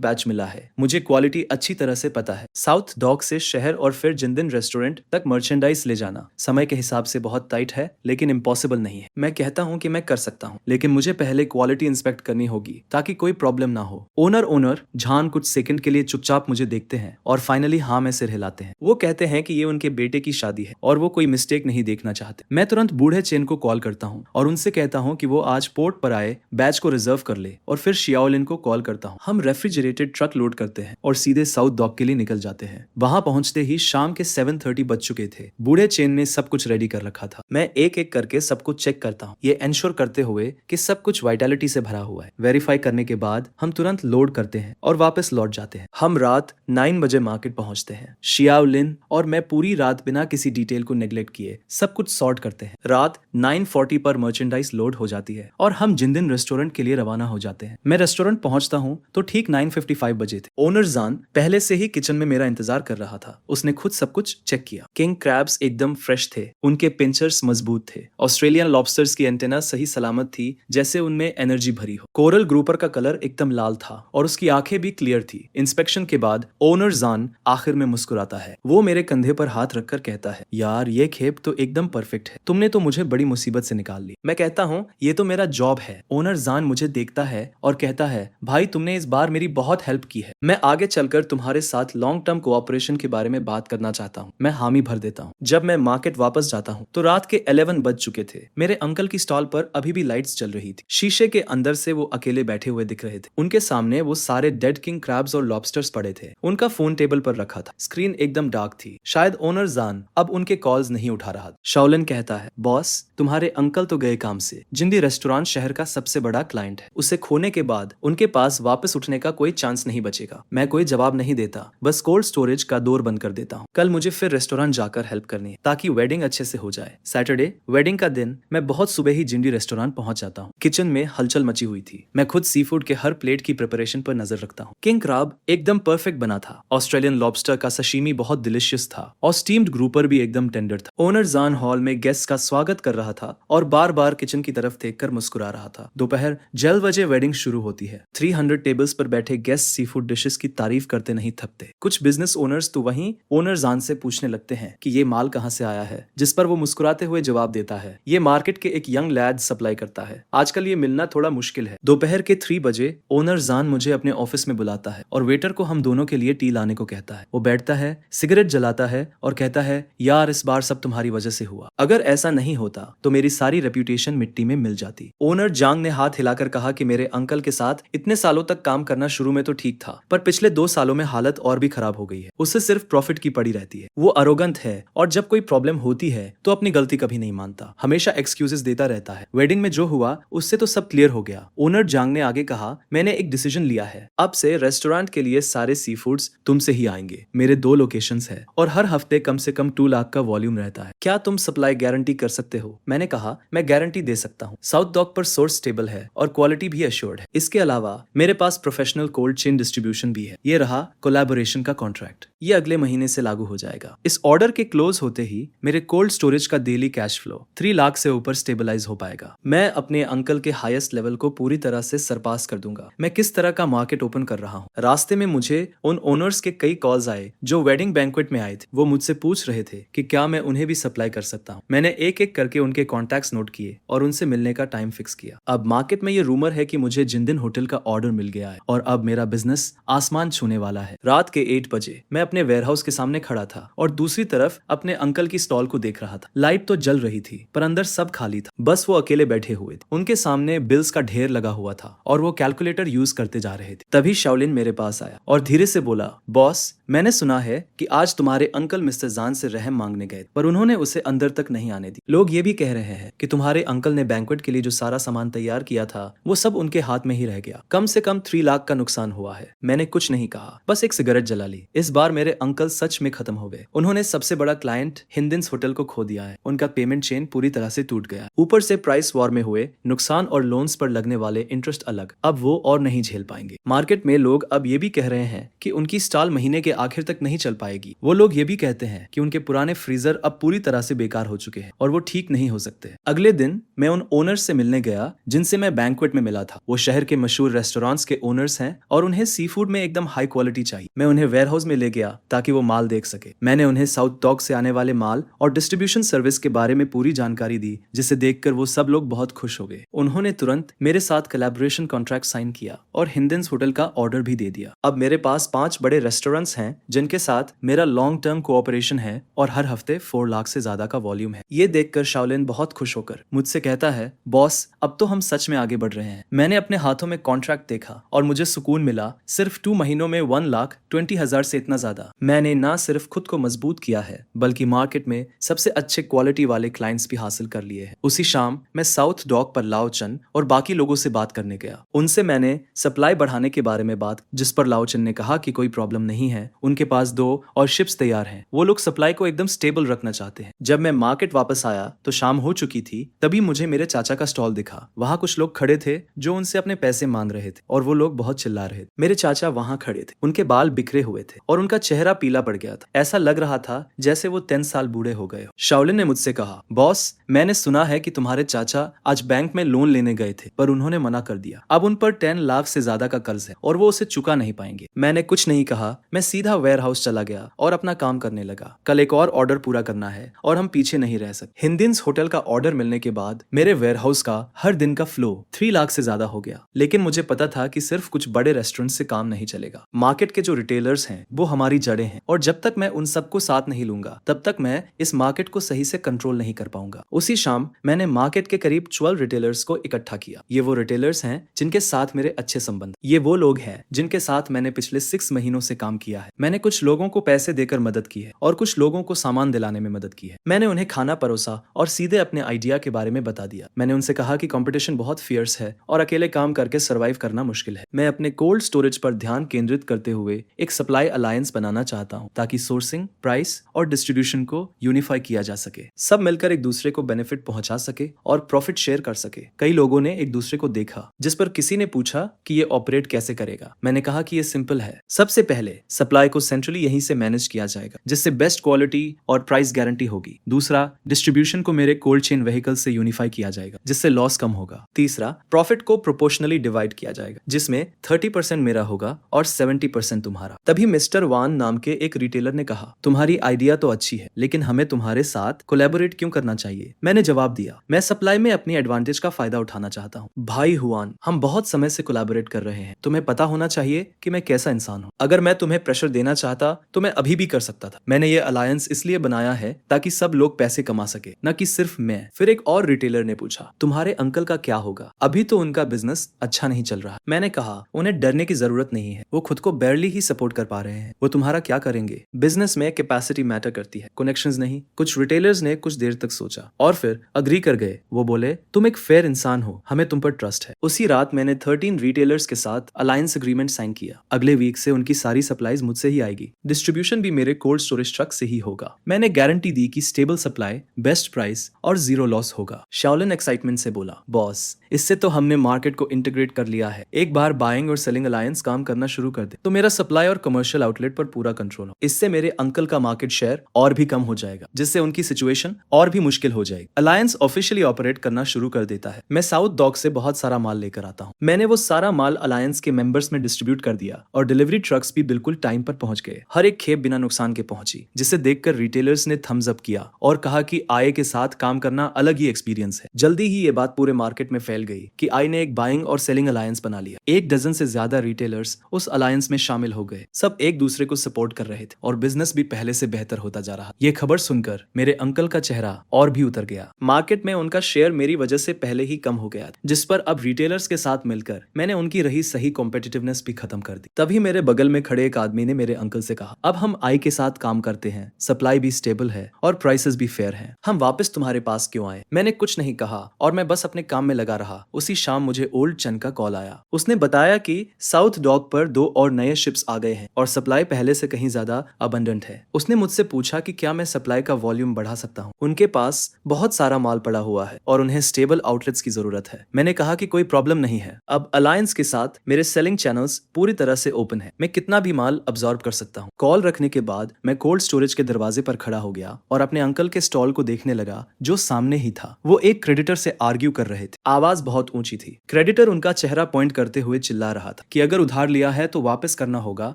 बैच मिला है। मुझे क्वालिटी अच्छी तरह से पता है। साउथ डॉक से शहर और फिर जिंदन रेस्टोरेंट तक मर्चेंडाइज ले जाना समय के हिसाब से बहुत टाइट है, लेकिन इम्पॉसिबल नहीं है। मैं कहता हूँ कि मैं कर सकता हूँ, लेकिन मुझे पहले क्वालिटी इंस्पेक्ट करनी होगी ताकि कोई प्रॉब्लम ना हो। ओनर जान कुछ सेकंड के लिए चुपचाप मुझे देखते हैं और फाइनली हाँ में सिर हिलाते हैं। वो कहते हैं कि ये उनके बेटे की शादी है और वो कोई मिस्टेक नहीं देखना चाहते। मैं तुरंत बूढ़े चेन को कॉल करता हूँ और उनसे कहता हूँ कि वो आज पोर्ट पर आए, बैच को रिजर्व कर ले, और फिर शियाओलिन को कॉल करता हूँ। हम रेफ्रिजरेटेड ट्रक लोड करते हैं और सीधे साउथ डॉक के लिए निकल जाते हैं। वहां पहुंचते ही शाम के 7:30 बज चुके थे। बूढ़े चेन ने सब कुछ रेडी कर रखा था। मैं एक एक करके सब कुछ चेक करता हूँ, ये एंश्योर करते हुए कि सब कुछ वाइटलिटी से भरा हुआ है। वेरीफाई करने के बाद हम तुरंत लोड करते हैं और वापस लौट जाते हैं। हम रात 9 बजे मार्केट पहुंचते हैं। शियाओलिन और मैं पूरी रात बिना किसी डिटेल को नेग्लेक्ट किए सब कुछ सॉर्ट करते हैं। रात 9:40 पर मर्चेंडाइज लोड हो जाती है और हम जिंदन रेस्टोरेंट के लिए रवाना हो जाते हैं। मैं रेस्टोरेंट पहुंचता हूं तो ठीक 9:55 बजे थे। ओनर जान पहले से ही किचन में मेरा इंतजार कर रहा था। उसने खुद सब कुछ चेक किया। किंग क्रैब्स एकदम फ्रेश थे, उनके पिंचर्स मजबूत थे। ऑस्ट्रेलियन लॉबस्टर्स की एंटेना सही सलामत थी, जैसे उनमें एनर्जी भरी हो। कोरल ग्रुपर का कलर एकदम लाल था और उसकी आंखें भी क्लियर थी। इंस्पेक्शन के बाद ओनर जान आखिर में मुस्कुराता है। वो मेरे कंधे पर हाथ रखकर कहता कहता है, यार ये खेप तो एकदम परफेक्ट है, तुमने तो मुझे बड़ी मुसीबत से निकाल ली। मैं कहता हूँ ये तो मेरा जॉब है। ओनर जान मुझे देखता है और कहता है, भाई तुमने इस बार मेरी बहुत हेल्प की है, मैं आगे चलकर तुम्हारे साथ लॉन्ग टर्म कोऑपरेशन के बारे में बात करना चाहता हूँ। मैं हामी भर देता हूँ। जब मैं मार्केट वापस जाता हूँ तो रात के 11 बज चुके थे। मेरे अंकल की स्टॉल पर अभी भी लाइट्स जल रही थी। शीशे के अंदर से वो अकेले बैठे हुए दिख रहे थे। उनके सामने वो सारे डेड किंग क्रैब्स और लॉबस्टर्स पड़े थे। उनका फोन टेबल पर रखा था। स्क्रीन एकदम डार्क थी। शायद ओनर जान अब उनके कॉल्स नहीं उठा रहा। शाओलिन कहता है, बॉस तुम्हारे अंकल तो गए काम से। जिंदी रेस्टोरेंट शहर का सबसे बड़ा क्लाइंट है। उसे खोने के बाद उनके पास वापस उठने का कोई चांस नहीं बचेगा। मैं कोई जवाब नहीं देता, बस कोल्ड स्टोरेज का डोर बंद कर देता हूँ। कल मुझे फिर रेस्टोरेंट जाकर हेल्प करनी है ताकि वेडिंग अच्छे से हो जाए। सैटरडे वेडिंग का दिन मैं बहुत सुबह ही जिंडी रेस्टोरेंट पहुंच जाता हूँ। किचन में हलचल मची हुई थी। मैं खुद सी फूड के हर प्लेट की प्रिपरेशन पर नजर रखता हूँ। किंग क्रैब एकदम परफेक्ट बना था। ऑस्ट्रेलियन लॉबस्टर का सशीमी बहुत डिलिशियस था और स्टीम्ड ग्रुपर भी एकदम टेंडर था। ओनर जान हॉल में गेस्ट का स्वागत कर रहा था और बार बार किचन की तरफ देखकर मुस्कुरा रहा था। दोपहर 12 बजे वेडिंग शुरू होती है। 300 टेबल्स पर बैठे गेस्ट सी फूड डिशेस की तारीफ करते नहीं थकते। कुछ बिजनेस ओनर्स तो वहीं ओनर जान से पूछने लगते हैं कि ये माल कहाँ से आया है, जिस पर वो मुस्कुराते हुए जवाब देता है, ये मार्केट के एक यंग लैड सप्लाई करता है, आजकल ये मिलना थोड़ा मुश्किल है। दोपहर के 3 बजे ओनर जान मुझे अपने ऑफिस में बुलाता है और वेटर को हम दोनों के लिए टी लाने को कहता है। वो बैठता है, सिगरेट जलाता है और कहता है, यार इस बार सब तुम्हारी वजह से हुआ। अगर ऐसा नहीं होता तो मेरी सारी रेप्यूटेशन मिट्टी में मिल जाती। ओनर जांग ने हाथ हिलाकर कहा कि मेरे अंकल के साथ इतने सालों तक काम करना शुरू में तो ठीक था, पर पिछले 2 सालों में हालत और भी खराब हो गई है। उससे सिर्फ प्रॉफिट की पड़ी रहती है। वो अरोगंत है और जब कोई प्रॉब्लम होती है तो अपनी गलती कभी नहीं मानता, हमेशा एक्सक्यूजेस देता रहता है। वेडिंग में जो हुआ उससे तो सब क्लियर हो गया। ओनर जांग ने आगे कहा, मैंने एक डिसीजन लिया है, अब से रेस्टोरेंट के लिए सारे सी फूड्स तुमसे ही आएंगे। मेरे 2 लोकेशंस है और हर हफ्ते कम से कम 2 लाख का वॉल्यूम रहता है। क्या तुम सप्लाई गारंटी कर सकते हो? मैंने कहा, मैं गारंटी दे सकता हूँ। साउथ डॉक पर सोर्स स्टेबल है और क्वालिटी भी एश्योर्ड है। इसके अलावा मेरे पास प्रोफेशनल कोल्ड चेन डिस्ट्रीब्यूशन भी है। ये रहा कोलैबोरेशन का कॉन्ट्रैक्ट, ये अगले महीने से लागू हो जाएगा। इस ऑर्डर के क्लोज होते ही मेरे कोल्ड स्टोरेज का डेली कैश फ्लो 3 लाख से ऊपर स्टेबलाइज हो पाएगा। मैं अपने अंकल के हाईएस्ट लेवल को पूरी तरह से सरपास कर दूंगा। मैं किस तरह का मार्केट ओपन कर रहा हूँ। रास्ते में मुझे उन ओनर्स के कई कॉल्स आए जो वेडिंग बैंक्वेट में आए थे। वो मुझसे पूछ रहे थे कि क्या मैं उन्हें भी सप्लाई कर सकता हूँ। मैंने एक एक करके उनके कॉन्टैक्ट्स नोट किए और उनसे मिलने का टाइम फिक्स किया। अब मार्केट में ये रूमर है कि मुझे जिंदिन होटल का ऑर्डर मिल गया है और अब मेरा बिजनेस आसमान छूने वाला है। रात के 8 बजे मैं अपने वेयरहाउस के सामने खड़ा था और दूसरी तरफ अपने अंकल की स्टॉल को देख रहा था। लाइट तो जल रही थी पर अंदर सब खाली था, बस वो अकेले बैठे हुए थे। उनके सामने बिल्स का ढेर लगा हुआ था और वो कैलकुलेटर यूज करते जा रहे थे। तभी शाओलिन मेरे पास आया और धीरे से बोला, बॉस मैंने सुना है कि आज तुम्हारे अंकल मिस्टर जान से रहम मांगने गए पर उन्होंने उसे अंदर तक नहीं आने दी। लोग ये भी कह रहे हैं कि तुम्हारे अंकल ने बैंक्वेट के लिए जो सारा सामान तैयार किया था वो सब उनके हाथ में ही रह गया। कम से कम 3 लाख का नुकसान हुआ है। मैंने कुछ नहीं कहा, बस एक सिगरेट जला ली। इस बार मेरे अंकल सच में खत्म हो गए। उन्होंने सबसे बड़ा क्लाइंट हिंदिन्स होटल को खो दिया है। उनका पेमेंट चेन पूरी तरह से टूट गया। ऊपर से प्राइस वॉर में हुए नुकसान और लोन्स पर लगने वाले इंटरेस्ट अलग, अब वो और नहीं झेल पाएंगे। मार्केट में लोग अब ये भी कह रहे हैं कि उनकी स्टॉल महीने के आखिर तक नहीं चल पाएगी। वो लोग ये भी कहते हैं कि उनके पुराने फ्रीजर अब पूरी तरह से बेकार हो चुके हैं और वो ठीक नहीं हो सकते। अगले दिन मैं उन ओनर्स से मिलने गया जिनसे मैं बैंक्वेट में मिला था। वो शहर के मशहूर रेस्टोरेंट्स के ओनर्स हैं और उन्हें सी फूड में एकदम हाई क्वालिटी चाहिए। मैं उन्हें वेयरहाउस में ले गया ताकि वो माल देख सके। मैंने उन्हें साउथ डॉक से आने वाले माल और डिस्ट्रीब्यूशन सर्विस के बारे में पूरी जानकारी दी, जिसे देखकर वो सब लोग बहुत खुश हो गए। उन्होंने तुरंत मेरे साथ कोलैबोरेशन कॉन्ट्रैक्ट साइन किया और हिंदिन्स होटल का ऑर्डर भी दे दिया। अब मेरे पास 5 बड़े रेस्टोरेंट्स हैं जिनके साथ मेरा लॉन्ग टर्म कोऑपरेशन है और हर हफ्ते 4 लाख से ज्यादा का वॉल्यूम है। ये देखकर शाओलिन बहुत खुश होकर मुझसे कहता है, बॉस अब तो हम सच में आगे बढ़ रहे हैं। मैंने अपने हाथों में कॉन्ट्रैक्ट देखा और मुझे सुकून मिला। सिर्फ 2 महीनों में 1,20,000 से इतना ज्यादा। मैंने ना सिर्फ खुद को मजबूत किया है बल्कि मार्केट में सबसे अच्छे क्वालिटी वाले क्लाइंट्स भी हासिल कर लिए हैं। उसी शाम मैं साउथ डॉक पर लाओचन और बाकी लोगों से बात करने गया। उनसे मैंने सप्लाई बढ़ाने के बारे में बात, जिस पर लाओचन ने कहा कि कोई प्रॉब्लम नहीं है, उनके पास 2 और शिप्स तैयार हैं। वो लोग सप्लाई को एकदम स्टेबल रखना चाहते हैं। जब मैं मार्केट वापस आया तो शाम हो चुकी थी। तभी मुझे मेरे चाचा का स्टॉल दिखा। वहाँ कुछ लोग खड़े थे जो उनसे अपने पैसे मांग रहे थे और वो लोग बहुत चिल्ला रहे थे। मेरे चाचा वहाँ खड़े थे। उनके बाल बिखरे हुए थे और उनका चेहरा पीला पड़ गया था। ऐसा लग रहा था जैसे वो 10 साल बूढ़े हो गए हो। शाओलिन ने मुझसे कहा, बॉस मैंने सुना है कि तुम्हारे चाचा आज बैंक में लोन लेने गए थे पर उन्होंने मना कर दिया। अब उन पर 10 लाख से ज्यादा का कर्ज है और वो उसे चुका नहीं पाएंगे। मैंने कुछ नहीं कहा। मैं सीधा वेयर हाउस चला गया और अपना काम करने लगा। कल एक और ऑर्डर पूरा करना है और हम पीछे नहीं रह सकते। हिंदिन्स होटल का ऑर्डर मिलने के बाद मेरे वेयरहाउस का हर दिन का फ्लो 3 लाख से ज्यादा हो गया। लेकिन मुझे पता था कि सिर्फ कुछ बड़े रेस्टोरेंट से काम नहीं चलेगा। मार्केट के जो रिटेलर्स हैं वो हमारी जड़ें हैं, और जब तक मैं उन सबको साथ नहीं लूंगा तब तक मैं इस मार्केट को सही से कंट्रोल नहीं कर पाऊंगा। उसी शाम मैंने मार्केट के करीब 12 रिटेलर्स को इकट्ठा किया। ये वो रिटेलर्स हैं जिनके साथ मेरे अच्छे संबंध, ये वो लोग हैं जिनके साथ मैंने पिछले 6 महीनों से काम किया है। मैंने कुछ लोगों को पैसे देकर मदद की है और कुछ लोगों को सामान दिलाने में मदद की है। मैंने उन्हें खाना परोसा और सीधे अपने आइडिया के बारे में बता दिया। मैंने उनसे कहा कि कंपटीशन बहुत फियर्स है और अकेले काम करके सरवाइव करना मुश्किल है। मैं अपने कोल्ड स्टोरेज पर ध्यान केंद्रित करते हुए एक सप्लाई अलायंस बनाना चाहता हूँ ताकि सोर्सिंग, प्राइस और डिस्ट्रीब्यूशन को यूनिफाई किया जा सके। सब मिलकर एक दूसरे को बेनिफिट पहुंचा सके और प्रॉफिट शेयर कर सके। कई लोगों ने एक दूसरे को देखा, जिस पर किसी ने पूछा कि ये ऑपरेट कैसे करेगा। मैंने कहा कि ये सिंपल है। सबसे पहले सप्लाई को सेंट्रली यहीं से मैनेज किया जाएगा, जिससे बेस्ट क्वालिटी और प्राइस गारंटी होगी। दूसरा, डिस्ट्रीब्यूशन को मेरे कोल्ड चेन व्हीकल से यूनिफाई किया जाएगा, जिससे लॉस कम होगा। तीसरा, प्रॉफिट को प्रोपोर्शनली डिवाइड किया जाएगा, जिसमें 30% मेरा होगा और 70% तुम्हारा। तभी मिस्टर वान नाम के एक रिटेलर ने कहा, तुम्हारी आइडिया तो अच्छी है, लेकिन हमें तुम्हारे साथ कोलैबोरेट क्यों करना चाहिए? मैंने जवाब दिया, मैं सप्लाई में अपनी एडवांटेज का फायदा उठाना चाहता हूँ। भाई हुआन, हम बहुत समय से कोलैबोरेट कर रहे हैं। तुम्हें पता होना चाहिए कि मैं कैसा इंसान हूँ। अगर मैं तुम्हें प्रेशर देना चाहता तो मैं अभी भी कर सकता था। मैंने ये अलायंस इसलिए बनाया है ताकि सब लोग पैसे कमा सके, न कि सिर्फ मैं। फिर एक और रिटेलर ने पूछा, तुम्हारे अंकल का क्या होगा? अभी तो उनका बिजनेस अच्छा नहीं चल रहा। मैंने कहा, उन्हें डरने की जरूरत नहीं है, वो खुद को बैरली ही सपोर्ट कर पा रहे हैं। वो तुम्हारा क्या करेंगे? बिजनेस में कैपेसिटी मैटर करती है, कनेक्शंस नहीं। कुछ रिटेलर्स ने कुछ देर तक सोचा और फिर अग्री कर गए। वो बोले, तुम एक फेयर इंसान हो, हमें तुम पर ट्रस्ट है। उसी रात मैंने 13 रिटेलर्स के साथ अलायंस एग्रीमेंट साइन किया। अगले वीक से उनकी सारी सप्लाईज मुझसे ही आएगी। डिस्ट्रीब्यूशन भी मेरे कोल्ड स्टोरेज ट्रक से ही होगा। मैंने गारंटी दी कि स्टेबल सप्लाई, बेस्ट प्राइस और जीरो लॉस होगा। शाओलिन एक्साइटमेंट से बोला, बॉस, इससे तो हमने मार्केट को इंटीग्रेट कर लिया है। एक बार बाइंग और सेलिंग अलायंस काम करना शुरू कर दे तो मेरा सप्लाई और कमर्शियल आउटलेट पर पूरा कंट्रोल हो। इससे मेरे अंकल का मार्केट शेयर और भी कम हो जाएगा, जिससे उनकी सिचुएशन और भी मुश्किल हो जाएगी। अलायंस ऑफिशियली ऑपरेट करना शुरू कर देता है। मैं साउथ डॉक से बहुत सारा माल लेकर आता हूँ। मैंने वो सारा माल अलायंस के मेंबर्स में डिस्ट्रीब्यूट कर दिया और डिलीवरी ट्रक्स भी बिल्कुल टाइम पर पहुंच गए। हर एक खेप बिना नुकसान के पहुंची, जिसे देखकर रिटेलर्स ने थम्स अप किया और कहा कि आय के साथ काम करना अलग ही एक्सपीरियंस है। जल्दी ही ये बात पूरे मार्केट में फैल गई कि आई ने एक बाइंग और सेलिंग अलायंस बना लिया। 1 डजन से ज्यादा रिटेलर्स उस अलायंस में शामिल हो गए। सब एक दूसरे को सपोर्ट कर रहे थे और बिजनेस भी पहले से बेहतर होता जा रहा। ये खबर सुनकर मेरे अंकल का चेहरा और भी उतर गया। मार्केट में उनका शेयर मेरी वजह से पहले ही कम हो गया, जिस पर अब रिटेलर्स के साथ मिलकर मैंने उनकी रही सही कॉम्पिटिटिवनेस भी खत्म कर दी। तभी मेरे बगल में खड़े एक आदमी ने मेरे अंकल से कहा, अब हम आई के साथ काम करते हैं, सप्लाई भी स्टेबल है और प्राइसेस भी फेयर हैं। हम वापस तुम्हारे पास क्यों आए? मैंने कुछ नहीं कहा और मैं बस अपने काम में लगा रहा। उसी शाम मुझे ओल्ड चन का कॉल आया। उसने बताया कि साउथ डॉक पर 2 और नए शिप्स आ गए हैं और सप्लाई पहले से कहीं ज्यादा अबंडेंट है। उसने मुझसे पूछा कि क्या मैं सप्लाई का वॉल्यूम बढ़ा सकता हूँ। उनके पास बहुत सारा माल पड़ा हुआ है और उन्हें स्टेबल आउटलेट्स की जरूरत है। मैंने कहा कि कोई प्रॉब्लम नहीं है। अब अलायंस के साथ मेरे सेलिंग चैनल्स पूरी तरह से ओपन है। मैं कितना भी माल अब्सॉर्ब कर सकता हूँ। कॉल रखने के बाद मैं कोल्ड स्टोरेज के दरवाजे पर खड़ा हो गया और अपने अंकल के स्टॉल को देखने लगा, जो सामने ही था। वो एक क्रेडिटर से आर्ग्यू कर रहे थे। आवाज बहुत ऊंची थी। क्रेडिटर उनका चेहरा पॉइंट करते हुए चिल्ला रहा था कि अगर उधार लिया है तो वापस करना होगा